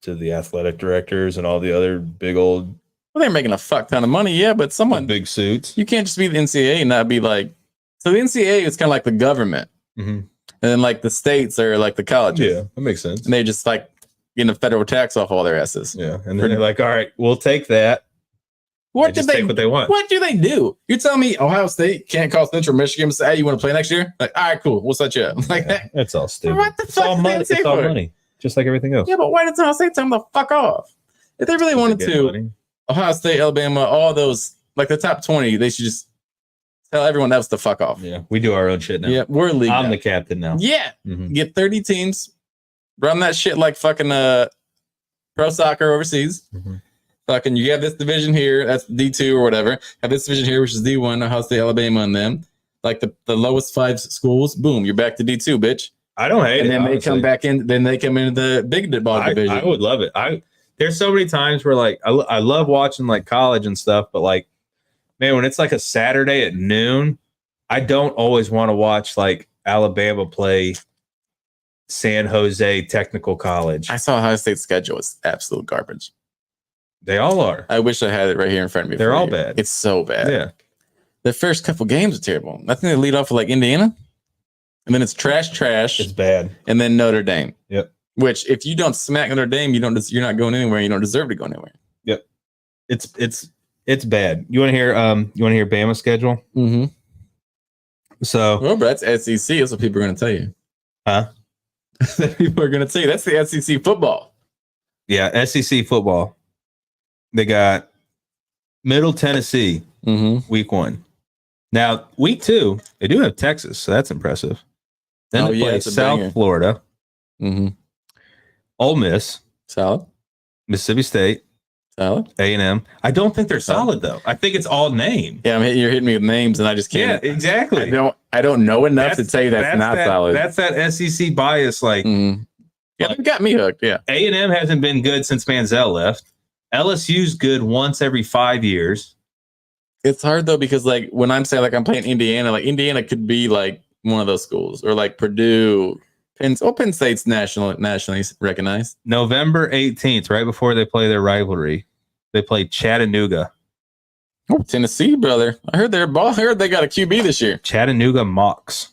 Speaker 2: To the athletic directors and all the other big old.
Speaker 3: Well, they're making a fuck ton of money, yeah, but someone
Speaker 2: big suits.
Speaker 3: You can't just be the NCAA and not be like. So the NCAA is kind of like the government, and then like the states are like the colleges.
Speaker 2: Yeah, that makes sense.
Speaker 3: And they just like getting a federal tax off all their asses.
Speaker 2: Yeah, and then they're like, all right, we'll take that.
Speaker 3: What do they
Speaker 2: take what they want?
Speaker 3: What do they do? You're telling me Ohio State can't call Central Michigan and say, "Hey, you want to play next year?" Like, all right, cool, we'll set you up. Like that.
Speaker 2: That's all stupid.
Speaker 3: What the fuck?
Speaker 2: It's all money. Just like everything else.
Speaker 3: Yeah, but why did Ohio State tell them to fuck off? If they really wanted to, money. Ohio State, Alabama, all those, like the top 20, they should just tell everyone else to fuck off.
Speaker 2: Yeah, we do our own shit now.
Speaker 3: Yeah, we're league.
Speaker 2: I'm the captain now.
Speaker 3: Yeah. Get 30 teams, run that shit like fucking pro soccer overseas. Fucking, you have this division here, that's D2 or whatever. Have this division here, which is D1, Ohio State, Alabama, and them. Like the lowest 5 schools, boom, you're back to D2, bitch.
Speaker 2: I don't hate it.
Speaker 3: And then they come back in. Then they come into the big ball division.
Speaker 2: I would love it. There's so many times where like I love watching like college and stuff, but like, man, when it's like a Saturday at noon, I don't always want to watch like Alabama play San Jose Technical College.
Speaker 3: I saw Ohio State's schedule. It's absolute garbage.
Speaker 2: They all are.
Speaker 3: I wish I had it right here in front of me.
Speaker 2: They're all bad.
Speaker 3: It's so bad.
Speaker 2: Yeah.
Speaker 3: The first couple games are terrible. I think they lead off with like Indiana. And then it's trash.
Speaker 2: It's bad.
Speaker 3: And then Notre Dame.
Speaker 2: Yep.
Speaker 3: Which, if you don't smack Notre Dame, you're not going anywhere. You don't deserve to go anywhere.
Speaker 2: Yep. It's bad. You want to hear Bama's schedule?
Speaker 3: Mm-hmm.
Speaker 2: So,
Speaker 3: well, but that's SEC. That's what people are going to tell you.
Speaker 2: Huh?
Speaker 3: People are going to tell you that's the SEC football.
Speaker 2: Yeah, SEC football. They got Middle Tennessee week 1. Now, week 2, they do have Texas, so that's impressive. Then they play South Florida, Ole Miss,
Speaker 3: solid,
Speaker 2: Mississippi State,
Speaker 3: solid,
Speaker 2: A&M. I don't think they're solid though. I think it's all name.
Speaker 3: Yeah, you're hitting me with names, and I just can't.
Speaker 2: Yeah, exactly.
Speaker 3: I don't know enough to tell you that's not solid.
Speaker 2: That's that SEC bias. Like,
Speaker 3: yeah, they got me hooked. Yeah,
Speaker 2: A&M hasn't been good since Manziel left. LSU's good once every 5 years.
Speaker 3: It's hard though because like when I'm saying like I'm playing Indiana, like Indiana could be like one of those schools, or like Purdue, Penn State's nationally recognized. November
Speaker 2: 18th, right before they play their rivalry, they play Chattanooga.
Speaker 3: Oh, Tennessee, brother! I heard I heard they got a QB this year.
Speaker 2: Chattanooga Mocs.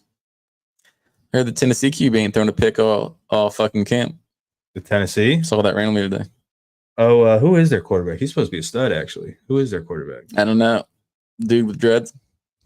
Speaker 3: I heard the Tennessee QB ain't thrown a pick all fucking camp.
Speaker 2: The Tennessee?
Speaker 3: Saw that randomly today.
Speaker 2: Oh, who is their quarterback? He's supposed to be a stud, actually. Who is their quarterback?
Speaker 3: I don't know. Dude with dreads.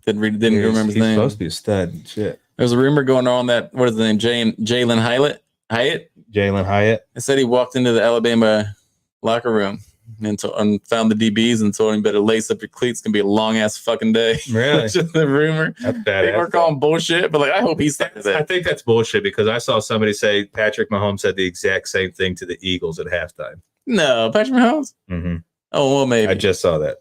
Speaker 3: Didn't remember his name.
Speaker 2: He's supposed to be a stud. Shit.
Speaker 3: There's a rumor going on that, what is the name? Jalen Hyatt?
Speaker 2: Jalen Hyatt.
Speaker 3: It said he walked into the Alabama locker room and found the DBs and told him better lace up your cleats. It's gonna be a long ass fucking day.
Speaker 2: Really?
Speaker 3: Just the rumor.
Speaker 2: That's bad.
Speaker 3: They were calling bullshit, but like I hope he says that.
Speaker 2: I think that's bullshit because I saw somebody say Patrick Mahomes said the exact same thing to the Eagles at halftime.
Speaker 3: No, Patrick Mahomes.
Speaker 2: Mm-hmm.
Speaker 3: Oh well, maybe
Speaker 2: I just saw that.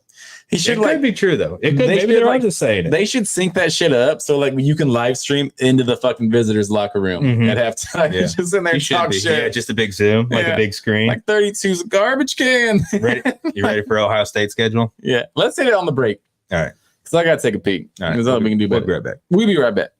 Speaker 3: he should
Speaker 2: Could be true though. It could. Maybe they're just saying it.
Speaker 3: They should sync that shit up so like you can live stream into the fucking visitors locker room at halftime. Yeah. Just in there talk shit.
Speaker 2: Yeah, just a big Zoom, like a big screen.
Speaker 3: Like 32's a garbage can.
Speaker 2: You ready for Ohio State schedule?
Speaker 3: Yeah. Let's hit it on the break.
Speaker 2: All right.
Speaker 3: Because I gotta take a peek.
Speaker 2: All right.
Speaker 3: There's nothing we can do better.
Speaker 2: We'll be right back.
Speaker 3: We'll be right back.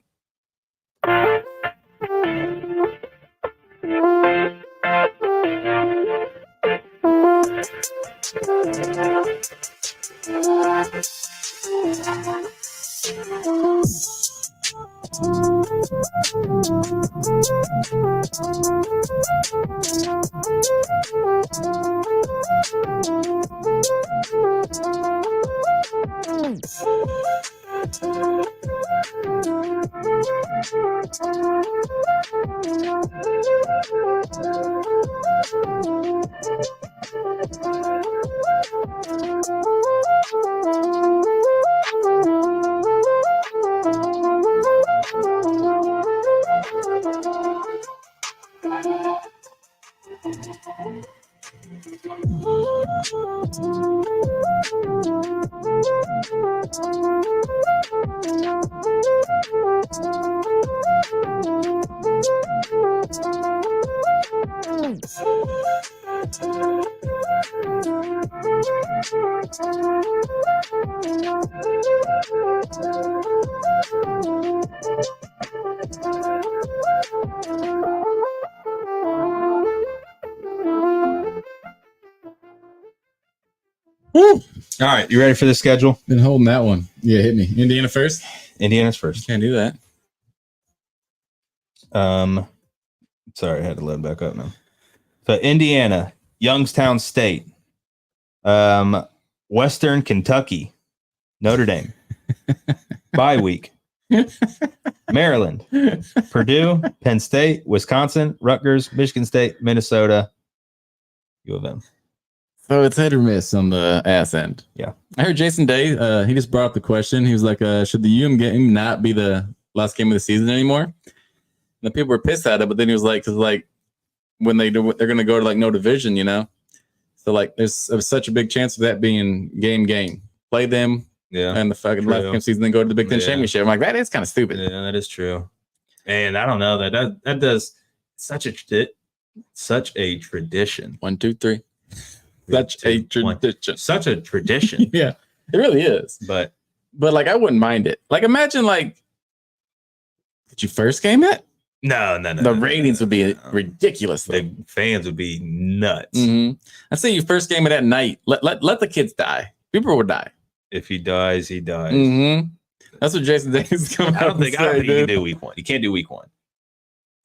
Speaker 2: Woo. All right, you ready for the schedule?
Speaker 3: Been holding that one. Yeah, hit me. Indiana first.
Speaker 2: Indiana's first.
Speaker 3: Can't do that.
Speaker 2: Sorry, I had to load back up now. So Indiana, Youngstown State, Western Kentucky, Notre Dame, bye week, Maryland, Purdue, Penn State, Wisconsin, Rutgers, Michigan State, Minnesota, U of M.
Speaker 3: So it's hit or miss on the ass end.
Speaker 2: Yeah.
Speaker 3: I heard Jason Day, he just brought up the question. He was like, should the UM game not be the last game of the season anymore? And the people were pissed at it, but then he was like, because like when they're going to go to like no division, you know? So like there's such a big chance of that being game. Play them and the fucking last game season, then go to the Big Ten Championship. I'm like, that is kind of stupid.
Speaker 2: Yeah, that is true. And I don't know that does such a tradition.
Speaker 3: 1, 2, 3. Such a tradition.
Speaker 2: Such a tradition.
Speaker 3: Yeah, it really is.
Speaker 2: But
Speaker 3: like, I wouldn't mind it. Like, imagine like, did you first game it?
Speaker 2: No.
Speaker 3: The ratings would be ridiculous.
Speaker 2: The fans would be nuts.
Speaker 3: Mm-hmm. I'd say you first game it at night. Let the kids die. People would die.
Speaker 2: If he dies, he dies.
Speaker 3: Mm-hmm. That's what Jason Day is coming.
Speaker 2: I don't think you can do week 1. You can't do week 1.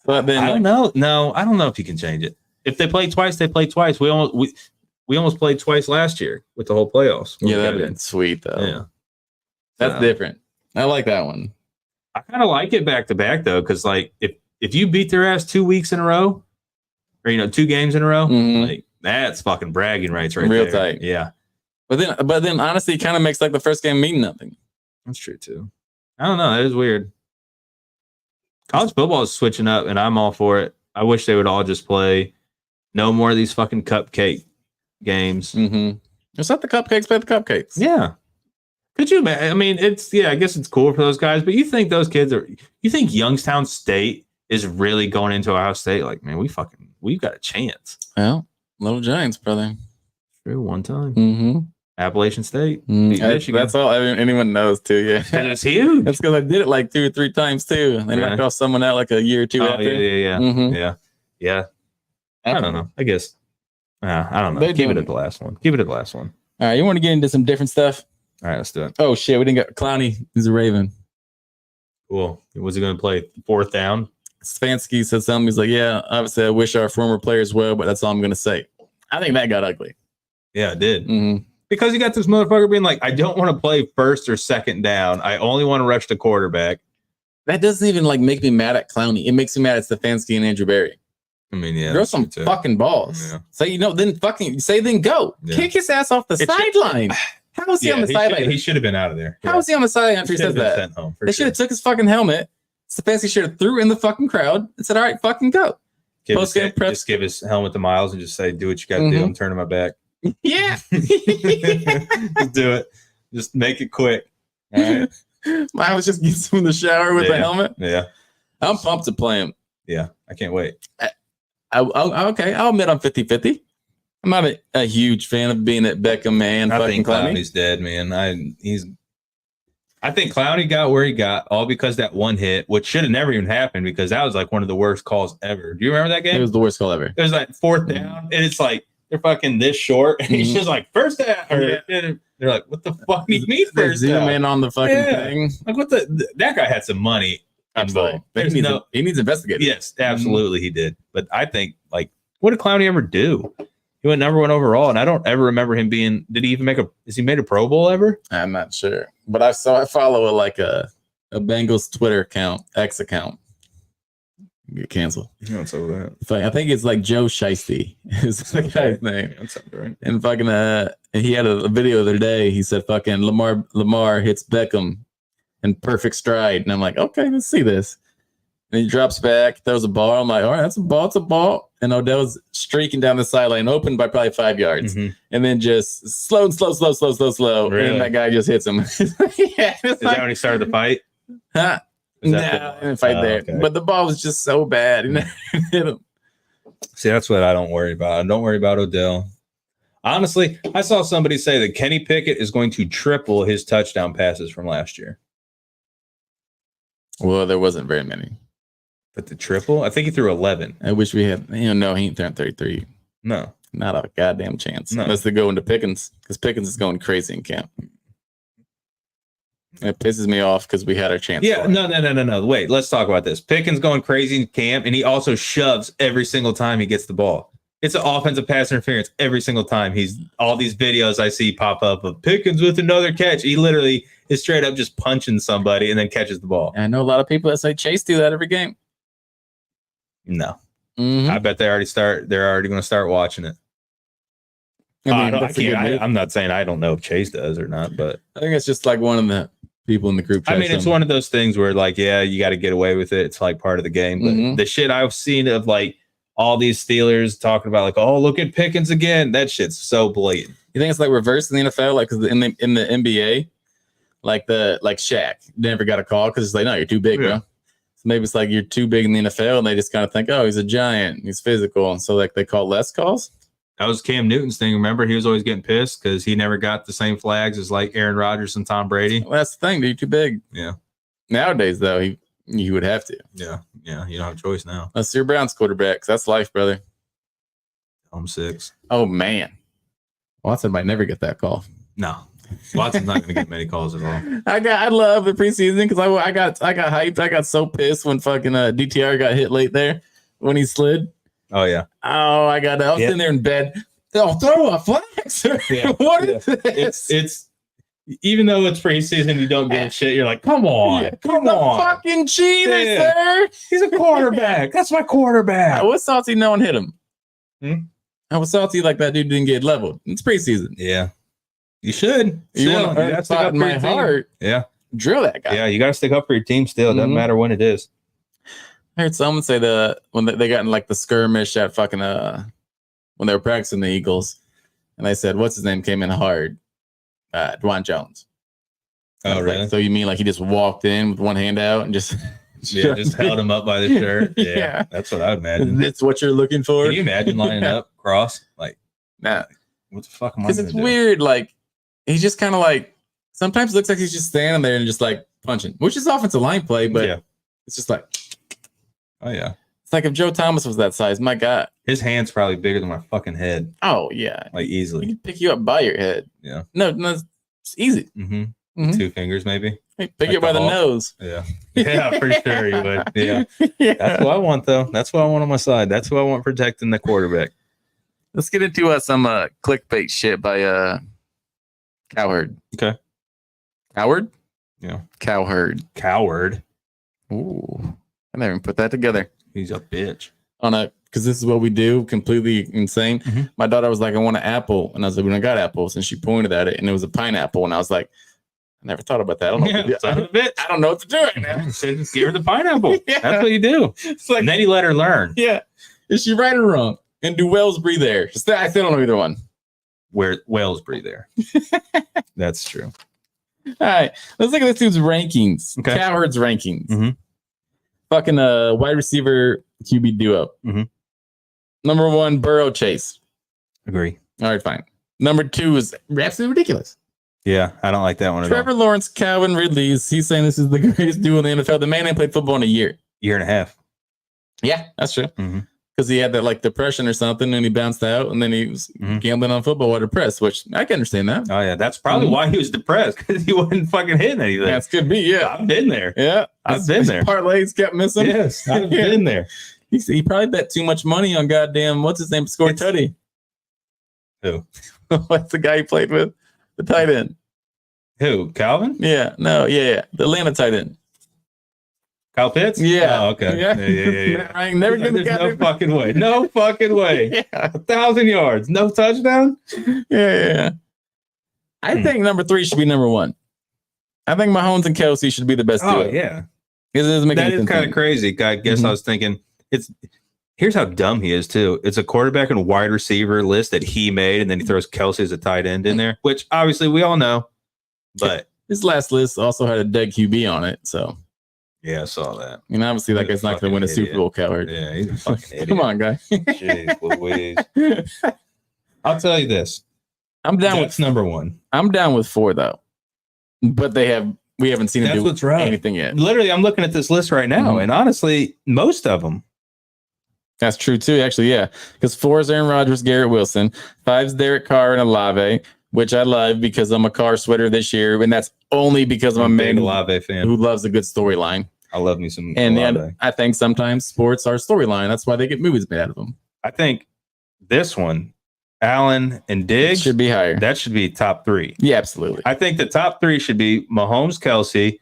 Speaker 3: But then
Speaker 2: I don't know. No, I don't know if you can change it. If they play twice, they play twice. We almost played twice last year with the whole playoffs.
Speaker 3: Yeah, that'd been sweet though.
Speaker 2: Yeah,
Speaker 3: that's different. I like that one.
Speaker 2: I kind of like it back to back though, because like if you beat their ass 2 weeks in a row, or 2 games in a row, like that's fucking bragging rights right
Speaker 3: Real
Speaker 2: there.
Speaker 3: tight.
Speaker 2: Yeah.
Speaker 3: But then honestly, it kind of makes like the first game mean nothing.
Speaker 2: That's true too. I don't know. That is weird. College football is switching up, and I'm all for it. I wish they would all just play no more of these fucking cupcake games.
Speaker 3: Mm-hmm. Just let the cupcakes play the cupcakes.
Speaker 2: Yeah. Could you imagine? I mean, I guess it's cool for those guys, but you think those kids you think Youngstown State is really going into Ohio State? Like, man, we've got a chance.
Speaker 3: Well, Little Giants, brother.
Speaker 2: True, one time.
Speaker 3: Mm-hmm.
Speaker 2: Appalachian State.
Speaker 3: That's all anyone knows too. Yeah,
Speaker 2: and it's huge.
Speaker 3: That's because I did it like 2 or 3 times too. They knocked off someone out like a year or 2 after.
Speaker 2: Yeah.
Speaker 3: Mm-hmm.
Speaker 2: Yeah. I don't know. I guess. I don't know. Keep it at the last one. All
Speaker 3: right, you want to get into some different stuff?
Speaker 2: All right, let's do it.
Speaker 3: Oh shit, we didn't get Clowney. He's a Raven.
Speaker 2: Cool. Was he going to play 4th down?
Speaker 3: Stefanski said something. He's like, yeah, obviously I wish our former players well, but that's all I'm going to say. I think that got ugly.
Speaker 2: Yeah, it did.
Speaker 3: Mm-hmm.
Speaker 2: Because you got this motherfucker being like, I don't want to play 1st or 2nd down. I only want to rush the quarterback.
Speaker 3: That doesn't even like make me mad at Clowney. It makes me mad at Stefanski and Andrew Berry.
Speaker 2: I mean, yeah.
Speaker 3: Grow some fucking balls. Yeah. Say, then go. Yeah. Kick his ass off the sideline. How was he on the sideline?
Speaker 2: He should have been out of there.
Speaker 3: How was he on the sideline after he says that? They should have took his fucking helmet. Stefanski should have threw it in the fucking crowd and said, all right, fucking go.
Speaker 2: Just give his helmet to Miles and just say, do what you got to do. I'm turning my back.
Speaker 3: Yeah.
Speaker 2: Just do it. Just make it quick. All right.
Speaker 3: Miles just gets him in the shower with the helmet.
Speaker 2: Yeah.
Speaker 3: I'm pumped to play him.
Speaker 2: Yeah. I can't wait.
Speaker 3: Okay. I'll admit I'm 50-50. I'm not a huge fan of being at Beckham, man.
Speaker 2: I think Clowney's dead, man. I think Clowney got where he got all because that one hit, which should have never even happened because that was like one of the worst calls ever. Do you remember that game?
Speaker 3: It was the worst call ever.
Speaker 2: It was like 4th down, and it's like they're fucking this short, and he's just like first down. And they're like, "What the fuck do you mean first down?"
Speaker 3: Zoom in on the fucking thing.
Speaker 2: Like what that guy had some money.
Speaker 3: Absolutely. He needs investigating.
Speaker 2: Yes, absolutely, he did. But I think like, what did Clowney ever do? He went number 1 overall, and I don't ever remember him being. Did he even has he made a Pro Bowl ever?
Speaker 3: I'm not sure, but I follow a Bengals Twitter account, X account. Get canceled.
Speaker 2: Yeah, what's over that?
Speaker 3: I think it's like Joe Shiesty is the guy's name.
Speaker 2: Yeah, that sounds right.
Speaker 3: And fucking he had a video the other day. He said fucking Lamar hits Beckham in perfect stride, and I'm like, okay, let's see this. And he drops back, throws a ball. I'm like, all right, that's a ball. It's a ball. And Odell's streaking down the sideline, open by probably 5 yards. Mm-hmm. And then just slow. Really? And that guy just hits him.
Speaker 2: Yeah, is that when he started the fight?
Speaker 3: Huh? No, I didn't fight there. Okay. But the ball was just so bad. And hit him.
Speaker 2: See, that's what I don't worry about. I don't worry about Odell. Honestly, I saw somebody say that Kenny Pickett is going to triple his touchdown passes from last year.
Speaker 3: Well, there wasn't very many.
Speaker 2: But the triple? I think he threw 11.
Speaker 3: I wish we had, no, he ain't throwing 33.
Speaker 2: No.
Speaker 3: Not a goddamn chance. No. Unless they go into Pickens, because Pickens is going crazy in camp. It pisses me off because we had our chance.
Speaker 2: Yeah, no. Wait, let's talk about this. Pickens going crazy in camp, and he also shoves every single time he gets the ball. It's an offensive pass interference every single time. All these videos I see pop up of Pickens with another catch. He literally is straight up just punching somebody and then catches the ball.
Speaker 3: I know a lot of people that say Chase do that every game.
Speaker 2: No. Mm-hmm. I bet they're already going to start watching it. I'm not saying I don't know if Chase does or not, but
Speaker 3: I think it's just like one of the people in the group chat.
Speaker 2: I mean, it's one of those things where like, yeah, you got to get away with it. It's like part of the game. But the shit I've seen of like all these Steelers talking about like, oh, look at Pickens again. That shit's so blatant.
Speaker 3: You think it's like reverse in the NFL? Like in the NBA, like Shaq never got a call because it's like, no, you're too big, bro. Maybe it's like you're too big in the NFL and they just kind of think, oh, he's a giant, he's physical. And so like they call less calls.
Speaker 2: That was Cam Newton's thing. Remember, he was always getting pissed because he never got the same flags as like Aaron Rodgers and Tom Brady.
Speaker 3: Well, that's the thing, dude. You're too big.
Speaker 2: Yeah.
Speaker 3: Nowadays, though, you would have to.
Speaker 2: Yeah. Yeah. You don't have a choice now.
Speaker 3: That's your Browns quarterback. That's life, brother.
Speaker 2: I'm 6.
Speaker 3: Oh, man. Watson might never get that call.
Speaker 2: No. Watson's not going to get many calls at all.
Speaker 3: I love the preseason because I got hyped. I got so pissed when fucking DTR got hit late there when he slid.
Speaker 2: Oh yeah.
Speaker 3: Oh, I was in there in bed. Oh, throw a flag, sir. Yeah. What is this?
Speaker 2: It's even though it's preseason, you don't give a shit. You're like, come on, come on,
Speaker 3: fucking cheater, sir.
Speaker 2: He's a quarterback. That's my quarterback.
Speaker 3: What's salty? No one hit him. I was salty like that dude didn't get leveled. It's preseason.
Speaker 2: Yeah. You should.
Speaker 3: You want to stick up in my heart.
Speaker 2: Yeah.
Speaker 3: Drill that guy.
Speaker 2: Yeah, you got to stick up for your team still. It doesn't matter when it is.
Speaker 3: I heard someone say that when they got in like the skirmish at fucking when they were practicing the Eagles, and they said, what's his name came in hard? Dwan Jones.
Speaker 2: Oh, really?
Speaker 3: Like, so you mean like he just walked in with one hand out and just
Speaker 2: just held him up by the shirt? Yeah. That's what I would imagine.
Speaker 3: That's what you're looking for?
Speaker 2: Can you imagine lining up cross? Like,
Speaker 3: nah.
Speaker 2: What the fuck am I gonna do?
Speaker 3: Because it's weird, like he's just kind of like, sometimes it looks like he's just standing there and just like punching, which is offensive line play, but it's just like,
Speaker 2: oh yeah.
Speaker 3: It's like if Joe Thomas was that size, my God.
Speaker 2: His hand's probably bigger than my fucking head.
Speaker 3: Oh yeah.
Speaker 2: Like easily.
Speaker 3: He can pick you up by your head.
Speaker 2: Yeah.
Speaker 3: No, it's easy.
Speaker 2: 2 fingers maybe.
Speaker 3: Hey, pick you up by the nose.
Speaker 2: Yeah. Yeah, for sure you would. Yeah. That's what I want though. That's what I want on my side. That's what I want protecting the quarterback.
Speaker 3: Let's get into some clickbait shit by Cowherd.
Speaker 2: Okay.
Speaker 3: Cowherd?
Speaker 2: Yeah.
Speaker 3: Cowherd.
Speaker 2: Cowherd.
Speaker 3: Ooh. I never even put that together.
Speaker 2: He's a bitch.
Speaker 3: On a because this is what we do, completely insane.
Speaker 2: Mm-hmm.
Speaker 3: My daughter was like, I want an apple. And I was like, we don't got apples. And she pointed at it and it was a pineapple. And I was like, I never thought about that. I don't know what to do. I don't know what to do right now.
Speaker 2: So just give her the pineapple. Yeah. That's what you do.
Speaker 3: It's like,
Speaker 2: and then you let her learn.
Speaker 3: Yeah. Is she right or wrong? And do whales breathe air? I still don't know either one.
Speaker 2: Where whales breathe air. That's true.
Speaker 3: All right. Let's look at this dude's rankings.
Speaker 2: Okay.
Speaker 3: Cowherd's rankings.
Speaker 2: Mm-hmm.
Speaker 3: Fucking wide receiver QB duo.
Speaker 2: Mm-hmm.
Speaker 3: Number 1, Burrow Chase.
Speaker 2: Agree.
Speaker 3: All right, fine. Number 2 is absolutely ridiculous.
Speaker 2: Yeah, I don't like that one at all.
Speaker 3: Trevor Lawrence, Calvin Ridley. He's saying this is the greatest duo in the NFL. The man ain't played football in a year.
Speaker 2: Year and a half.
Speaker 3: Yeah, that's true.
Speaker 2: Mm-hmm.
Speaker 3: Because he had that like depression or something and he bounced out and then he was gambling on football while depressed, which I can understand that.
Speaker 2: Oh, yeah. That's probably why he was depressed, because he wasn't fucking hitting anything.
Speaker 3: That could be, yeah.
Speaker 2: I've been there.
Speaker 3: Yeah.
Speaker 2: I've been there.
Speaker 3: Parlays kept missing.
Speaker 2: Yes, I've been there.
Speaker 3: He probably bet too much money on goddamn, what's his name, score tutty.
Speaker 2: Who?
Speaker 3: What's the guy he played with? The tight end.
Speaker 2: Who? Calvin?
Speaker 3: Yeah. No, yeah. The Atlanta tight end.
Speaker 2: Kyle Pitts?
Speaker 3: Yeah.
Speaker 2: Oh, okay. Yeah.
Speaker 3: I ain't never
Speaker 2: There's no fucking way. No fucking way.
Speaker 3: Yeah.
Speaker 2: 1,000 yards. No touchdown?
Speaker 3: Yeah. I think number 3 should be number 1. I think Mahomes and Kelsey should be the best duo.
Speaker 2: Oh, yeah.
Speaker 3: That
Speaker 2: is kind of crazy. I guess I was thinking, here's how dumb he is, too. It's a quarterback and wide receiver list that he made, and then he throws Kelsey as a tight end in there, which obviously we all know. But
Speaker 3: his last list also had a dead QB on it, so.
Speaker 2: Yeah, I saw that.
Speaker 3: I mean, obviously, that guy's not going to win a Super Bowl, Cowherd.
Speaker 2: Yeah, he's a fucking idiot.
Speaker 3: Come on, guy.
Speaker 2: Jeez Louise. I'll tell you this. That's number 1.
Speaker 3: I'm down with 4, though. But we haven't seen him do anything yet.
Speaker 2: Literally, I'm looking at this list right now, and honestly, most of them.
Speaker 3: That's true, too, actually, yeah. Because 4 is Aaron Rodgers, Garrett Wilson. 5 is Derek Carr and Olave, which I love because I'm a Carr sweater this year, and that's only because I'm a
Speaker 2: big Olave fan
Speaker 3: who loves a good storyline.
Speaker 2: I love me some
Speaker 3: and
Speaker 2: Olave.
Speaker 3: I think sometimes sports are storyline. That's why they get movies made out of them.
Speaker 2: I think this one, Allen and Diggs,
Speaker 3: should be higher.
Speaker 2: That should be top 3.
Speaker 3: Yeah, absolutely.
Speaker 2: I think the top 3 should be Mahomes, Kelsey.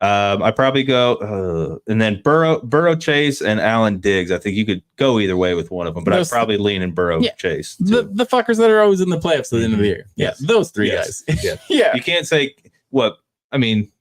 Speaker 2: I probably go and then Burrow, Chase, and Allen, Diggs. I think you could go either way with one of them, but I'd probably lean in Burrow, Chase.
Speaker 3: The fuckers that are always in the playoffs at the end of the year. Yeah, those 3 guys.
Speaker 2: Yeah.
Speaker 3: Yeah.
Speaker 2: You can't say what I mean.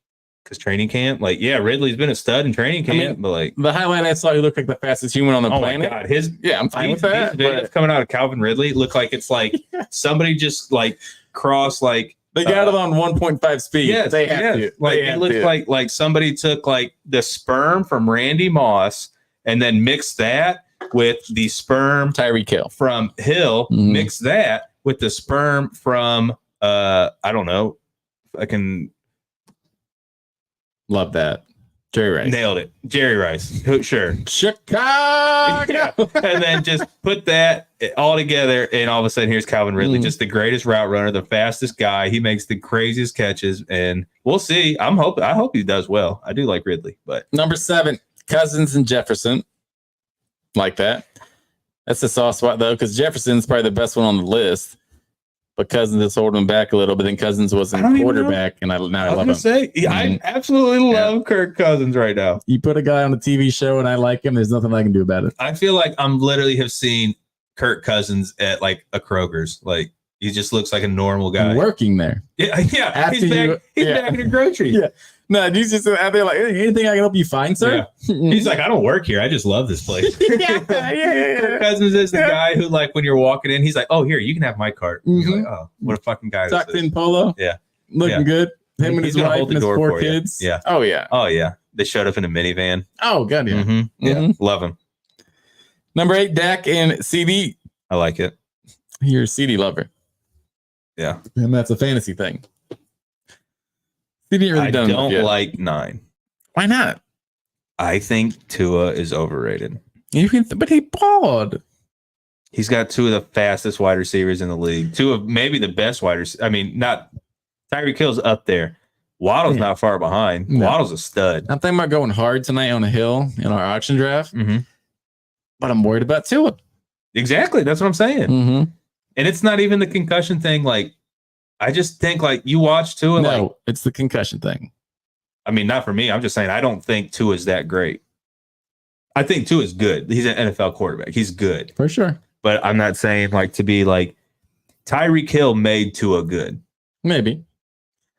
Speaker 2: Because training camp, Ridley's been a stud in training camp, but
Speaker 3: the highlight I saw, he looked like the fastest human on the planet.
Speaker 2: Oh my god,
Speaker 3: I'm fine with that.
Speaker 2: But coming out of Calvin Ridley look like it's like somebody just like crossed like
Speaker 3: they got it on 1.5 speed.
Speaker 2: Yes,
Speaker 3: they have to.
Speaker 2: Like it looks like somebody took like the sperm from Randy Moss and then mixed that with the sperm
Speaker 3: Tyreek Hill
Speaker 2: from Hill, mixed that with the sperm from I don't know, I can.
Speaker 3: Love that. Jerry Rice.
Speaker 2: Nailed it. Jerry Rice. Sure.
Speaker 3: Chicago.
Speaker 2: Yeah. And then just put that all together, and all of a sudden, here's Calvin Ridley, just the greatest route runner, the fastest guy. He makes the craziest catches, and we'll see. I hope he does well. I do like Ridley, but
Speaker 3: number 7, Cousins and Jefferson. Like that. That's a soft spot, though, because Jefferson's probably the best one on the list. But Cousins is holding him back a little. But then Cousins wasn't quarterback, and I love him.
Speaker 2: I absolutely love Kirk Cousins right now.
Speaker 3: You put a guy on a TV show, and I like him. There's nothing I can do about it.
Speaker 2: I feel like I'm literally have seen Kirk Cousins at like a Kroger's. Like he just looks like a normal guy
Speaker 3: working there.
Speaker 2: Yeah. He's back in a grocery.
Speaker 3: Yeah. No, he's just out there like, anything I can help you find, sir?
Speaker 2: Yeah. He's like, I don't work here. I just love this place. Kirk Cousins is the guy who, like, when you're walking in, he's like, oh, here, you can have my cart. You're like, oh, what a fucking guy.
Speaker 3: Tucked in polo.
Speaker 2: Yeah.
Speaker 3: Looking good. Him and his wife and his 4 kids.
Speaker 2: Yeah.
Speaker 3: Oh, yeah.
Speaker 2: Oh, yeah. They showed up in a minivan.
Speaker 3: Oh, God, yeah.
Speaker 2: Mm-hmm. Yeah. Love him.
Speaker 3: Number 8, Dak and CD.
Speaker 2: I like it.
Speaker 3: You're a CD lover.
Speaker 2: Yeah.
Speaker 3: And that's a fantasy thing.
Speaker 2: I don't like 9.
Speaker 3: Why not?
Speaker 2: I think Tua is overrated.
Speaker 3: But he balled.
Speaker 2: He's got 2 of the fastest wide receivers in the league. 2 of maybe the best wide receivers. I mean, not Tyreek Hill's up there. Waddle's not far behind. No. Waddle's a stud.
Speaker 3: I'm thinking about going hard tonight on a hill in our auction draft. But I'm worried about Tua.
Speaker 2: Exactly. That's what I'm saying. And it's not even the concussion thing. Like, I just think like you watch Tua.
Speaker 3: No,
Speaker 2: like,
Speaker 3: it's the concussion thing.
Speaker 2: I mean, not for me. I'm just saying I don't think Tua is that great. I think Tua is good. He's an NFL quarterback. He's good
Speaker 3: for sure.
Speaker 2: But I'm not saying like to be like Tyreek Hill made Tua good.
Speaker 3: Maybe.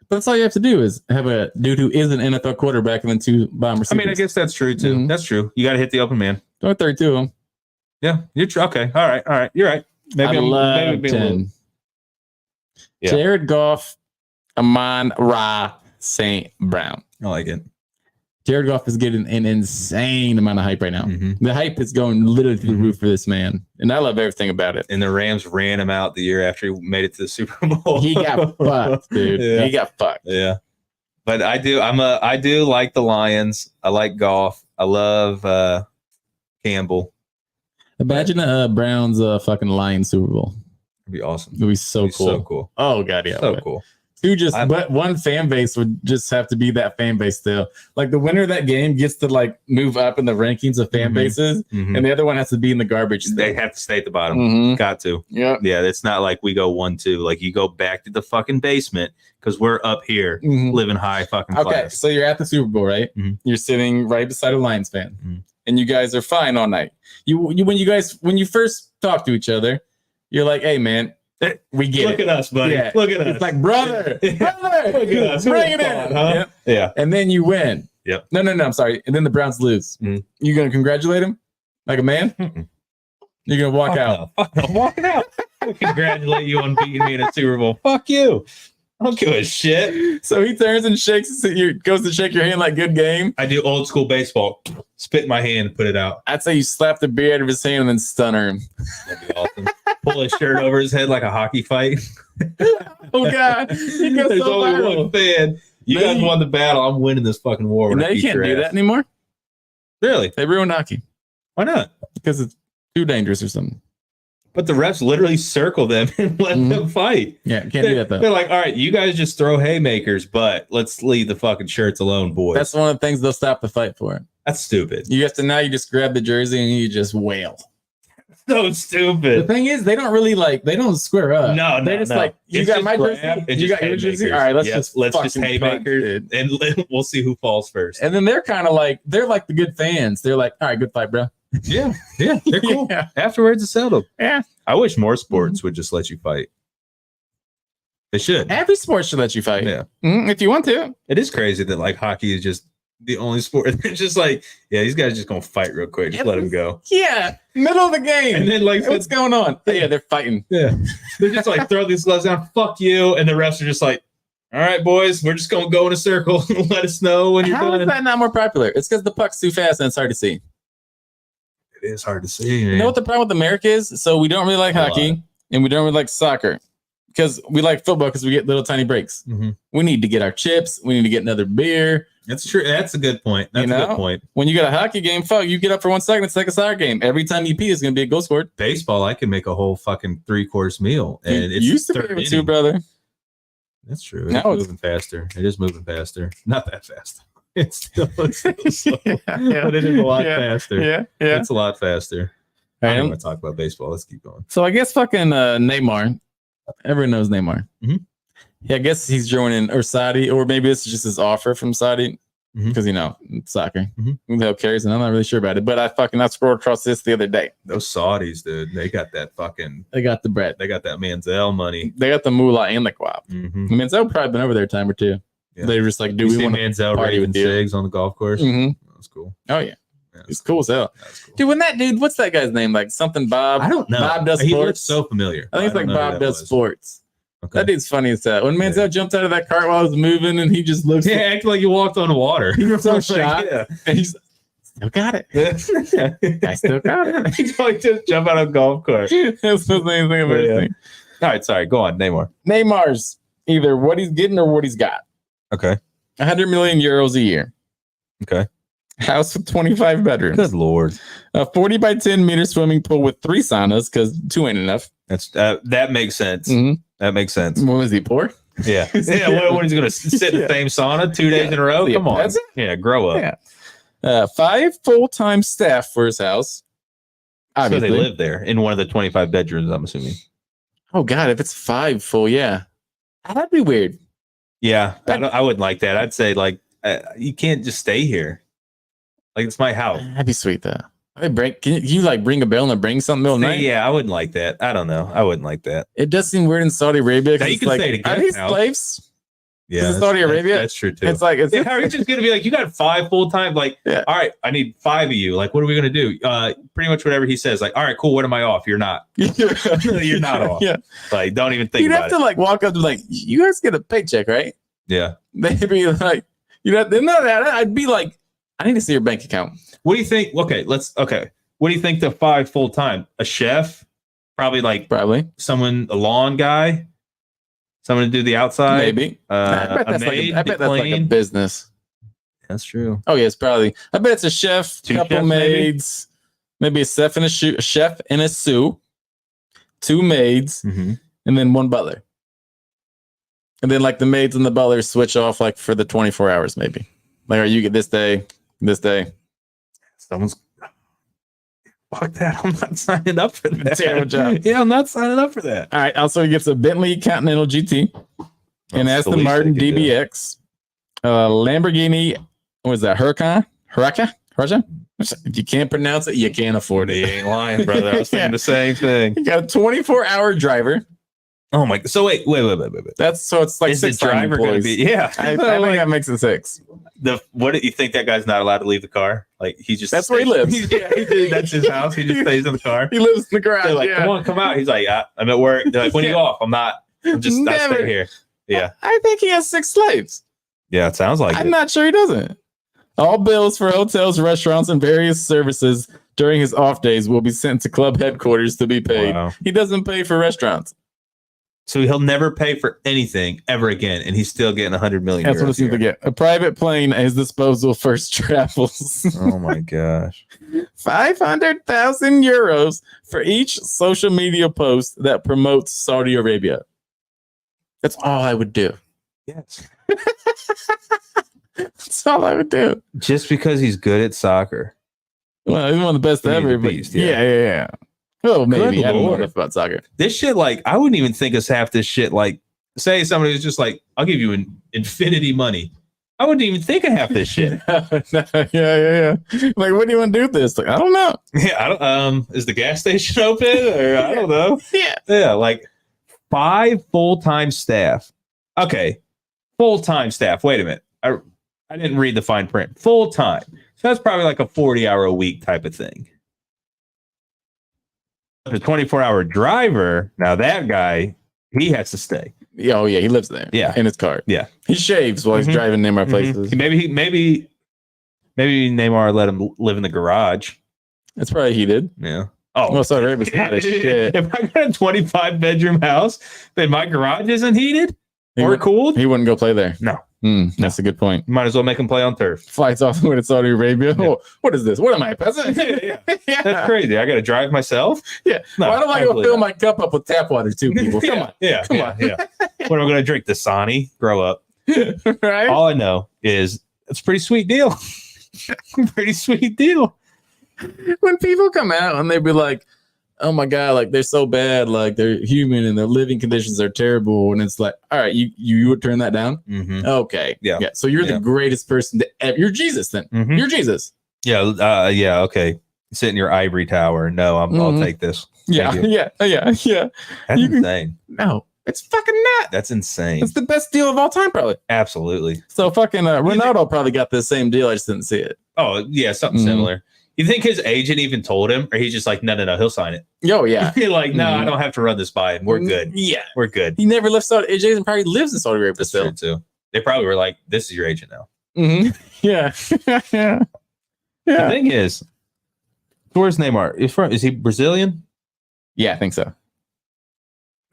Speaker 3: But that's all you have to do is have a dude who is an NFL quarterback and then 2 bomb receivers.
Speaker 2: I mean, I guess that's true too. Mm-hmm. That's true. You got to hit the open man.
Speaker 3: Don't 32 of them.
Speaker 2: Yeah, you're true. Okay. All right. You're right.
Speaker 3: Maybe I love 10. Yeah. Jared Goff, Amon-Ra, St. Brown.
Speaker 2: I like it.
Speaker 3: Jared Goff is getting an insane amount of hype right now. Mm-hmm. The hype is going literally through the roof for this man. And I love everything about it.
Speaker 2: And the Rams ran him out the year after he made it to the Super Bowl.
Speaker 3: He got fucked, dude. Yeah. He got fucked.
Speaker 2: Yeah. But I do like the Lions. I like Goff. I love Campbell.
Speaker 3: Imagine Browns fucking Lions Super Bowl.
Speaker 2: It'd be awesome.
Speaker 3: It'd be so cool.
Speaker 2: So cool.
Speaker 3: Oh god, yeah.
Speaker 2: So cool.
Speaker 3: But one fan base would just have to be that fan base still. Like the winner of that game gets to like move up in the rankings of fan bases, and the other one has to be in the garbage.
Speaker 2: They have to stay at the bottom. Got to.
Speaker 3: Yeah.
Speaker 2: Yeah. It's not like we go 1-2. Like you go back to the fucking basement because we're up here living high fucking class.
Speaker 3: Okay, so you're at the Super Bowl, right? You're sitting right beside a Lions fan, and you guys are fine all night. When you first talk to each other, you're like, "Hey, man." We get
Speaker 2: Look at us, buddy.
Speaker 3: Yeah.
Speaker 2: Look at us.
Speaker 3: It's like, brother, look at us. Bring it in.
Speaker 2: Huh?
Speaker 3: Yep.
Speaker 2: Yeah.
Speaker 3: And then you win.
Speaker 2: Yep.
Speaker 3: No, I'm sorry. And then the Browns lose. You going to congratulate him like a man? You're going to walk out.
Speaker 2: No. I'm walking out. I congratulate you on beating me in a Super Bowl. Fuck you. I don't give a shit.
Speaker 3: So he turns and goes to shake your hand like good game.
Speaker 2: I do old school baseball. Spit in my hand and put it out.
Speaker 3: I'd say you slap the beer out of his hand and then stunner him.
Speaker 2: That'd be awesome. Pull his shirt over his head like a hockey fight.
Speaker 3: Oh God. He goes
Speaker 2: There's
Speaker 3: so
Speaker 2: only
Speaker 3: viral.
Speaker 2: one fan. You guys won the battle. I'm winning this fucking war.
Speaker 3: Now you can't do that anymore.
Speaker 2: Really?
Speaker 3: They ruined hockey.
Speaker 2: Why not?
Speaker 3: Because it's too dangerous or something.
Speaker 2: But the refs literally circle them and let them fight.
Speaker 3: Yeah, can't do that though.
Speaker 2: They're like, all right, you guys just throw haymakers, but let's leave the fucking shirts alone, boys.
Speaker 3: That's one of the things they'll stop the fight for.
Speaker 2: That's stupid.
Speaker 3: You just grab the jersey and you just wail.
Speaker 2: So stupid.
Speaker 3: The thing is, they don't square up.
Speaker 2: No,
Speaker 3: they're just like, you got my jersey, you got your jersey. All right, let's just
Speaker 2: haymakers and we'll see who falls first.
Speaker 3: And then they're like the good fans. They're like, all right, good fight, bro.
Speaker 2: Yeah, they're cool.
Speaker 3: Yeah.
Speaker 2: Afterwards, it's settled.
Speaker 3: Yeah.
Speaker 2: I wish more sports would just let you fight. They should.
Speaker 3: Every sport should let you fight.
Speaker 2: Yeah.
Speaker 3: If you want to.
Speaker 2: It is crazy that like hockey is just the only sport. It's just like, yeah, these guys just gonna fight real quick. Just let them go.
Speaker 3: Yeah. Middle of the game.
Speaker 2: And then like,
Speaker 3: what's going on? Oh, yeah, they're fighting.
Speaker 2: Yeah. They're just like, throw these gloves down. Fuck you. And the refs are just like, all right, boys, we're just gonna go in a circle. Let us know when you're done.
Speaker 3: How is that not more popular? It's because the puck's too fast and it's hard to see.
Speaker 2: It is hard to see. Man.
Speaker 3: You know what the problem with America is? So we don't really like hockey and we don't really like soccer because we like football because we get little tiny breaks. We need to get our chips. We need to get another beer.
Speaker 2: That's true. That's a good point. That's a good point.
Speaker 3: When you get a hockey game, you get up for 1 second. It's like a soccer game. Every time you pee is going to be a goal scored.
Speaker 2: Baseball, I can make a whole fucking 3-course meal. And
Speaker 3: it used to be able to, brother.
Speaker 2: That's true. It's moving faster. It is moving faster. Not that fast. It's still slow, but it is a lot faster.
Speaker 3: Yeah.
Speaker 2: It's a lot faster.
Speaker 3: I
Speaker 2: don't want to talk about baseball. Let's keep going.
Speaker 3: So I guess fucking Neymar. Everyone knows Neymar. Yeah, I guess he's joining or Saudi, or maybe this is just his offer from Saudi because it's soccer. Who the hell cares? And I'm not really sure about it. But I scrolled across this the other day.
Speaker 2: Those Saudis, dude, they got that fucking.
Speaker 3: They got the bread.
Speaker 2: They got that Manziel money.
Speaker 3: They got the moolah and the guap. Manziel probably been over there a time or two. Yeah. They were just like, do we want
Speaker 2: Manziel
Speaker 3: party with
Speaker 2: Cigs on the golf course? That's cool.
Speaker 3: Oh yeah. It's cool as hell. Cool. Dude, what's that guy's name? Like something Bob?
Speaker 2: I don't know.
Speaker 3: Bob does
Speaker 2: he
Speaker 3: sports.
Speaker 2: Looks so familiar.
Speaker 3: I think it's like Bob does sports. Okay. That dude's funny as hell. When Manziel jumped out of that cart while I was moving and he just looks
Speaker 2: acting like you walked on water.
Speaker 3: He was so shocked. And he's still got it. I still got it.
Speaker 2: He's like just jump out of a golf cart.
Speaker 3: That's the same thing I've ever seen.
Speaker 2: All right, sorry. Go on, Neymar.
Speaker 3: Neymar's either what he's getting or what he's got.
Speaker 2: Okay.
Speaker 3: 100 million euros a year.
Speaker 2: Okay.
Speaker 3: House with 25 bedrooms.
Speaker 2: Good Lord.
Speaker 3: A 40 by 10 meter swimming pool with 3 saunas because 2 ain't enough.
Speaker 2: That makes sense. That makes sense.
Speaker 3: What was he, poor?
Speaker 2: Yeah. What is he going to sit in the same sauna 2 days in a row? Come on. Yeah, grow up.
Speaker 3: Yeah. 5 full-time staff for his house.
Speaker 2: Obviously. So they live there in one of the 25 bedrooms, I'm assuming.
Speaker 3: Oh, God. If it's 5 full, yeah. That'd be weird.
Speaker 2: Yeah. I wouldn't like that. I'd say, like, you can't just stay here. Like it's my house.
Speaker 3: That'd be sweet though. Can you like bring a bell and bring something middle of the night?
Speaker 2: Yeah, I wouldn't like that. I don't know. I wouldn't like that.
Speaker 3: It does seem weird in Saudi Arabia.
Speaker 2: Now, you can say it
Speaker 3: are
Speaker 2: again.
Speaker 3: these slaves?
Speaker 2: Yeah,
Speaker 3: in Saudi Arabia.
Speaker 2: That's true too.
Speaker 3: It's like,
Speaker 2: how are you just gonna be like, you got 5 full time? Like, all right, I need 5 of you. Like, what are we gonna do? Pretty much whatever he says. Like, all right, cool. What am I off? You're not. You're not off. Yeah. Like, don't even think. You'd about have to like walk up to like, you guys get a paycheck, right? Yeah. They'd be like, I'd be like, I need to see your bank account. What do you think? Okay. What do you think the 5 full time? A chef, probably someone, a lawn guy. Someone to do the outside, maybe. I bet that's like a business. That's true. Oh yes, probably. I bet it's a chef, 2 couple chefs, maids, maybe a chef and a sous, 2 maids, and then 1 butler. And then like the maids and the butlers switch off like for the 24 hours, maybe. Like, are you get this day? Someone's. Fuck that. I'm not signing up for that. Terrible job. Yeah, I'm not signing up for that. All right. Also, he gets a Bentley Continental GT, an Aston Martin DBX, Lamborghini. What is that? Huracan? If you can't pronounce it, you can't afford it. You ain't lying, brother. I was thinking the same thing. You got a 24-hour driver. Oh my! So wait. That's so it's like is 6 the driver going to be? Yeah, I think that makes it 6. What do you think? That guy's not allowed to leave the car? Like he just that's where he lives. That's his house. He just stays in the car. He lives in the garage. They're like, come on, come out. He's like, I'm at work. They're like, when are you off? I'm not. I stay here. Yeah. I think he has 6 slaves. Yeah, it sounds like I'm not sure he doesn't. All bills for hotels, restaurants, and various services during his off days will be sent to club headquarters to be paid. Wow. He doesn't pay for restaurants. So he'll never pay for anything ever again, and he's still getting 100 million. That's what it seems to get. A private plane at his disposal first travels. Oh my gosh. 500,000 euros for each social media post that promotes Saudi Arabia. That's all I would do. Yes. That's all I would do. Just because he's good at soccer. Well, he's one of the best ever. Beast, yeah. Oh, maybe. I don't know enough about soccer. This shit, like, I wouldn't even think of half this shit. Like, say somebody was just like, I'll give you an infinity money. I wouldn't even think of half this shit. Yeah. Like, what do you want to do with this? Like, I don't know. Yeah, I don't. Is the gas station open? Or I don't know. Yeah. Like 5 full-time staff. Okay, full-time staff. Wait a minute. I didn't read the fine print. Full-time. So that's probably like a 40-hour-a-week type of thing. The 24-hour driver, now that guy, he has to stay. Oh yeah, he lives there. Yeah, in his car. Yeah, he shaves while he's driving Neymar places. Maybe Neymar let him live in the garage. That's probably he did. Yeah. Oh, well, Saudi Arabia's hot as shit. If I got a 25-bedroom house, then my garage isn't heated or cooled. He wouldn't go play there. No. That's a good point. Might as well make him play on turf. Flights all the way to Saudi Arabia. Yeah. Oh, what is this? What am I, a peasant? Yeah. That's crazy. I got to drive myself? Yeah. No, why don't I go fill my cup up with tap water too, people? Come on. Come on. What am I going to drink? Dasani? Grow up. Right? All I know is it's a pretty sweet deal. Pretty sweet deal. When people come out and they be like, oh my God, like they're so bad, like they're human and their living conditions are terrible. And it's like, all right, you would turn that down? Mm-hmm. Okay. Yeah. So you're the greatest person to ever. You're Jesus then. Mm-hmm. You're Jesus. Yeah. Yeah. Okay. Sit in your ivory tower. No, I'll take this. Yeah. That's insane. No, it's fucking not. That's insane. It's the best deal of all time, probably. Absolutely. So fucking Ronaldo probably got the same deal. I just didn't see it. Oh, yeah. Something similar. You think his agent even told him, or he's just like, no, he'll sign it? Oh, yeah. You're like, no, I don't have to run this by him. We're good. Yeah. We're good. He never left Saudi Arabia. Jason probably lives in Saudi Arabia still. Too. They probably were like, this is your agent now. Mm-hmm. Yeah. The thing is, where's Neymar? Is he Brazilian? Yeah, I think so.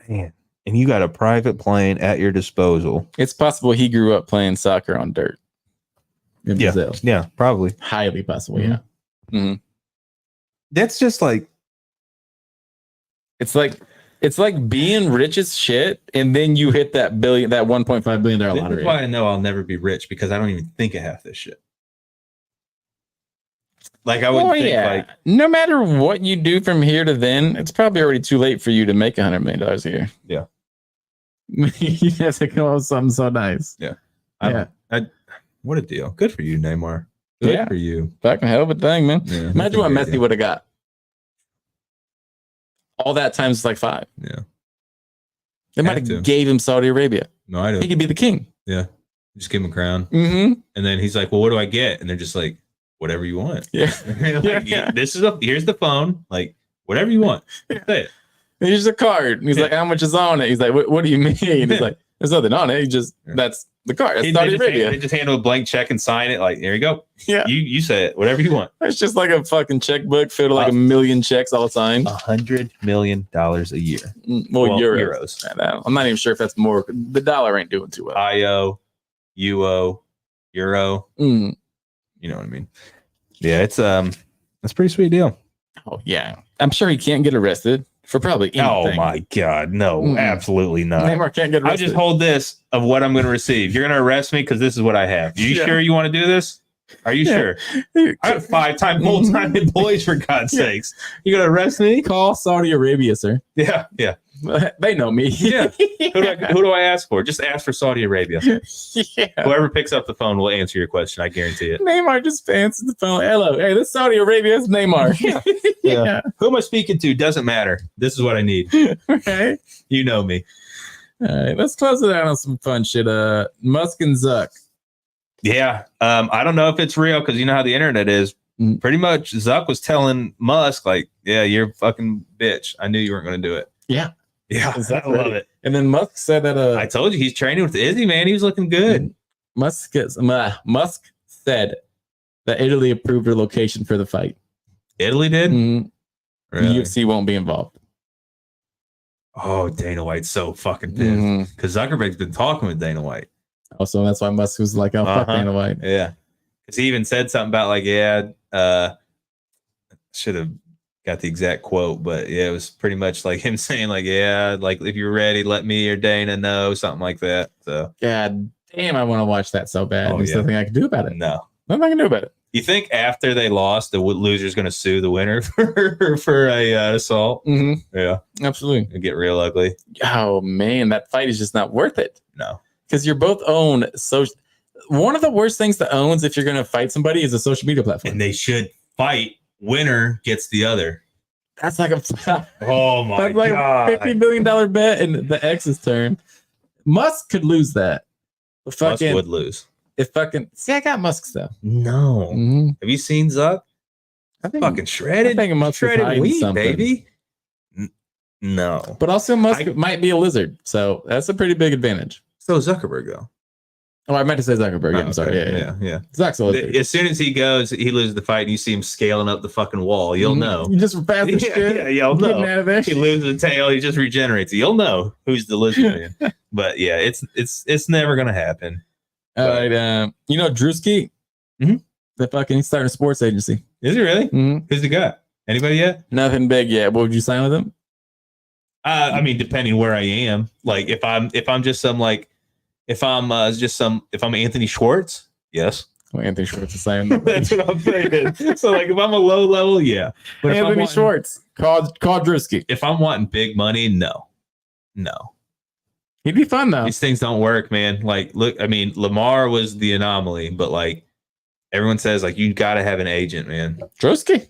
Speaker 2: Man. And you got a private plane at your disposal. It's possible he grew up playing soccer on dirt. In Brazil. Yeah, probably. Highly possible, yeah. Mm-hmm. That's just like it's like being rich as shit, and then you hit that $1.5 billion lottery. That's why I know I'll never be rich, because I don't even think of half this shit. Like I would think like no matter what you do from here to then, it's probably already too late for you to make $100 million a year. Yeah. You have to come up with something so nice. Yeah. What a deal. Good for you, Neymar. Good for you.
Speaker 3: Fucking hell of a thing, man.
Speaker 2: Yeah,
Speaker 3: imagine what Messi would have got. All that times like 5.
Speaker 2: Yeah.
Speaker 3: They might have gave him Saudi Arabia.
Speaker 2: No, I don't.
Speaker 3: He could be the king.
Speaker 2: Yeah. Just give him a crown.
Speaker 3: Mm-hmm.
Speaker 2: And then he's like, well, what do I get? And they're just like, whatever you want.
Speaker 3: Yeah.
Speaker 2: Here's the phone. Like, whatever you want. Say it.
Speaker 3: Here's a card. He's like, how much is on it? He's like, what do you mean? He's like, there's nothing on it. That's the card. That's Saudi Arabia.
Speaker 2: They just hand him a blank check and sign it. Like, there you go.
Speaker 3: Yeah.
Speaker 2: You say it. Whatever you want.
Speaker 3: It's just like a fucking checkbook filled with like a million checks all signed.
Speaker 2: $100 million a year.
Speaker 3: Well, euros. I'm not even sure if that's more. The dollar ain't doing too well.
Speaker 2: IO, UO, Euro.
Speaker 3: Mm.
Speaker 2: You know what I mean? Yeah, it's that's a pretty sweet deal.
Speaker 3: Oh yeah, I'm sure he can't get arrested for probably anything.
Speaker 2: Oh my God, no, absolutely not.
Speaker 3: Neymar can't get arrested.
Speaker 2: I just hold this of what I'm going to receive. You're going to arrest me because this is what I have. You sure you want to do this? Are you sure? I have 5-time full-time employees, for God's sakes. You going to arrest me?
Speaker 3: Call Saudi Arabia, sir.
Speaker 2: Yeah.
Speaker 3: They know me.
Speaker 2: Yeah. Who do I ask for? Just ask for Saudi Arabia. Yeah. Whoever picks up the phone will answer your question. I guarantee it.
Speaker 3: Neymar just answers the phone. Hello. Hey, this Saudi Arabia is Neymar.
Speaker 2: Yeah. Who am I speaking to? Doesn't matter. This is what I need.
Speaker 3: Okay.
Speaker 2: You know me.
Speaker 3: All right. Let's close it out on some fun shit. Musk and Zuck.
Speaker 2: Yeah. I don't know if it's real because you know how the internet is. Pretty much Zuck was telling Musk, like, yeah, you're a fucking bitch. I knew you weren't going to do it.
Speaker 3: Yeah.
Speaker 2: Yeah, I love it.
Speaker 3: And then Musk said that
Speaker 2: I told you he's training with Izzy, man. He was looking good.
Speaker 3: Musk said that Italy approved a location for the fight.
Speaker 2: Italy did?
Speaker 3: Mm-hmm.
Speaker 2: Really?
Speaker 3: UFC won't be involved.
Speaker 2: Oh, Dana White's so fucking pissed. Because Zuckerberg's been talking with Dana White.
Speaker 3: Oh, so that's why Musk was like, oh, fuck Dana White.
Speaker 2: Yeah. Because he even said something about like, should have got the exact quote, but yeah, it was pretty much like him saying like, yeah, like if you're ready, let me or Dana know, something like that. So
Speaker 3: God damn, I want to watch that so bad. There's nothing I can do about it.
Speaker 2: No.
Speaker 3: Nothing I can do about it.
Speaker 2: You think after they lost, the loser's going to sue the winner for a assault?
Speaker 3: Mm-hmm.
Speaker 2: Yeah,
Speaker 3: absolutely.
Speaker 2: It'd get real ugly.
Speaker 3: Oh man, that fight is just not worth it.
Speaker 2: No,
Speaker 3: because you're both owned. So one of the worst things to own if you're going to fight somebody is a social media platform.
Speaker 2: And they should fight. Winner gets the other.
Speaker 3: That's like
Speaker 2: oh my
Speaker 3: that's like
Speaker 2: God.
Speaker 3: a $50 billion bet in the X's turn. Musk could lose that.
Speaker 2: Musk would lose.
Speaker 3: I got Musk stuff.
Speaker 2: No.
Speaker 3: Mm-hmm.
Speaker 2: Have you seen Zuck? I think fucking shredded.
Speaker 3: I think Musk
Speaker 2: shredded weed, baby. No.
Speaker 3: But also Musk might be a lizard, so that's a pretty big advantage.
Speaker 2: So Zuckerberg though.
Speaker 3: Oh, I meant to say Zuckerberg. I'm sorry. Yeah. Zuck's a lizard.
Speaker 2: As soon as he loses the fight, and you see him scaling up the fucking wall. You'll know.
Speaker 3: You just fast as shit.
Speaker 2: Yeah, you'll know.
Speaker 3: Out of there.
Speaker 2: He loses the tail. He just regenerates. You'll know who's the lizard man. But yeah, it's never gonna happen.
Speaker 3: All right. You know Drewski?
Speaker 2: Mm-hmm.
Speaker 3: He's starting a sports agency.
Speaker 2: Is he really?
Speaker 3: Mm-hmm.
Speaker 2: Who's he got? Anybody yet?
Speaker 3: Nothing big yet. What would you sign with him?
Speaker 2: I mean, depending where I am. Like if I'm just some like if I'm Anthony Schwartz, yes.
Speaker 3: Well, Anthony Schwartz is saying
Speaker 2: that's what I'm saying. So like if I'm a low level, yeah.
Speaker 3: But Anthony Schwartz, call Drewski.
Speaker 2: If I'm wanting big money, no.
Speaker 3: He'd be fun though.
Speaker 2: These things don't work, man. Like, look, I mean, Lamar was the anomaly, but like everyone says, like you got to have an agent, man.
Speaker 3: Drewski,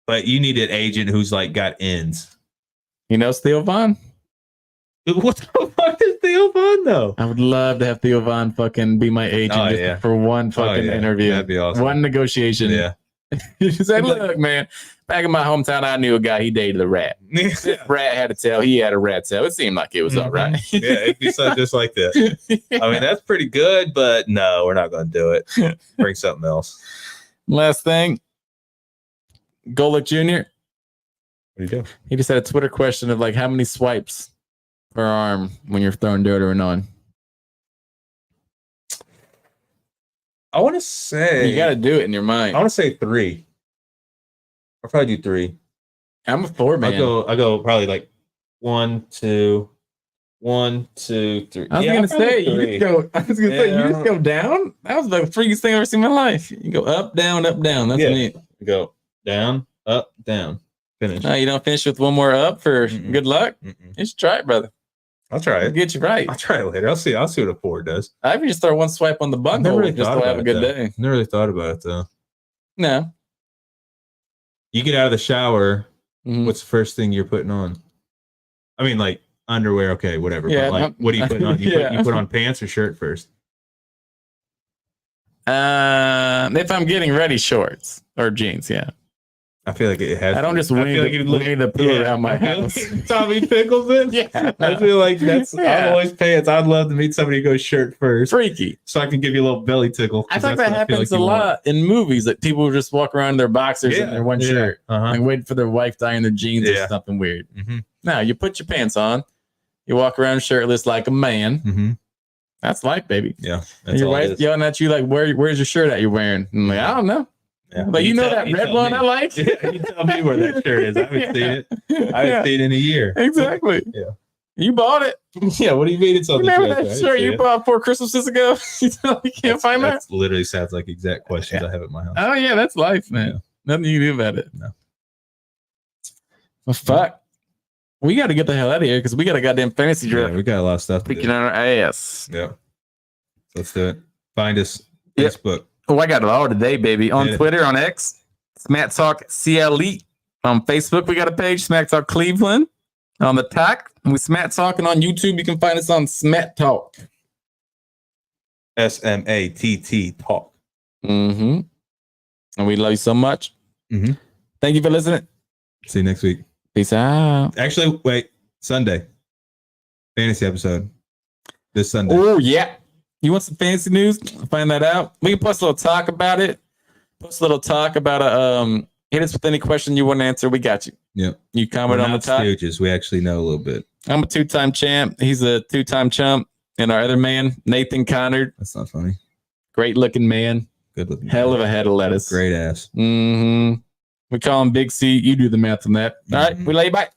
Speaker 2: but you need an agent who's like got ends.
Speaker 3: You know Theo Vaughn?
Speaker 2: What the fuck is Theo Vaughn though?
Speaker 3: I would love to have Theo Vaughn fucking be my agent for one fucking interview.
Speaker 2: That'd be awesome.
Speaker 3: One negotiation.
Speaker 2: Yeah.
Speaker 3: You say, look, man, back in my hometown, I knew a guy. He dated a rat. Rat had a tail. He had a rat tail. It seemed like it was all right.
Speaker 2: Yeah, it'd be something just like that. I mean, that's pretty good, but no, we're not going to do it. Bring something else.
Speaker 3: Last thing, Golick Jr.
Speaker 2: What do you do?
Speaker 3: He just had a Twitter question of like how many swipes per arm when you're throwing deodorant on.
Speaker 2: I want to say
Speaker 3: you got to do it in your mind.
Speaker 2: I want to say 3. I'll probably do 3.
Speaker 3: I'm a 4 man.
Speaker 2: I go probably like 1, 2, 1, 2, 3.
Speaker 3: I was gonna say you just go down. That was the freakiest thing I've ever seen in my life. You go up, down, up, down. That's neat.
Speaker 2: You go down, up, down. Finish.
Speaker 3: No, you don't finish with one more up for good luck. You should try it, brother.
Speaker 2: I'll try it.
Speaker 3: I'll get you right.
Speaker 2: I'll try it later. I'll see what a 4 does.
Speaker 3: I even just throw one swipe on the bunghole just to have a good day.
Speaker 2: Never really thought about it though.
Speaker 3: No.
Speaker 2: You get out of the shower. What's the first thing you're putting on? I mean, like underwear, okay, whatever.
Speaker 3: Yeah,
Speaker 2: but like, what do you put on? You put on pants or shirt first?
Speaker 3: If I'm getting ready, shorts or jeans, yeah.
Speaker 2: I feel like it has.
Speaker 3: I don't just Winnie the Pooh around my house.
Speaker 2: Tommy Pickles in.
Speaker 3: Yeah,
Speaker 2: I feel like that's. I'm always pants. I'd love to meet somebody who goes shirt first,
Speaker 3: freaky,
Speaker 2: so I can give you a little belly tickle.
Speaker 3: I think that happens a lot in movies. That people just walk around in their boxers and their one shirt, and waiting for their wife to iron their jeans or something weird. Now you put your pants on, you walk around shirtless like a man. That's life, baby.
Speaker 2: Yeah,
Speaker 3: and your wife yelling at you like, "Where's your shirt that you're wearing?" I'm like, I don't know. Yeah. But you know that red one I like?
Speaker 2: Yeah, you tell me where that shirt is. I haven't seen it. I haven't seen it in a year.
Speaker 3: Exactly.
Speaker 2: Yeah.
Speaker 3: You bought it.
Speaker 2: Yeah, what do you mean it's on the
Speaker 3: Remember that shirt you bought 4 Christmases ago? You can't find that?
Speaker 2: That literally sounds like exact questions I have at my house.
Speaker 3: Oh, yeah, that's life, man. Yeah. Nothing you can do about it.
Speaker 2: No.
Speaker 3: Well, fuck. We got to get the hell out of here because we got a goddamn fantasy draft.
Speaker 2: Yeah, we got a lot of stuff.
Speaker 3: Speaking on our ass.
Speaker 2: Yeah. Let's do it. Find us. Facebook.
Speaker 3: Oh, I got it all today, baby. On Twitter, on X, Smack Talk CLE. On Facebook, we got a page, Smack Talk Cleveland. On the TikTok, we Smack Talk. And on YouTube, you can find us on Smack Talk.
Speaker 2: SMATT Talk.
Speaker 3: And we love you so much. Thank you for listening.
Speaker 2: See you next week.
Speaker 3: Peace out.
Speaker 2: Actually, wait. Sunday. Fantasy episode. This Sunday.
Speaker 3: Oh, yeah. You want some fancy news? Find that out. We can post a little talk about it. Post a little talk about hit us with any question you want to answer. We got you.
Speaker 2: Yep.
Speaker 3: You comment on the top.
Speaker 2: Stooges. We actually know a little bit.
Speaker 3: I'm a 2-time champ. He's a 2-time chump. And our other man, Nathan Connard.
Speaker 2: That's not funny.
Speaker 3: Great looking man.
Speaker 2: Good looking.
Speaker 3: Hell of a head of lettuce.
Speaker 2: Great ass.
Speaker 3: We call him Big C. You do the math on that. All right. We love you. Bye.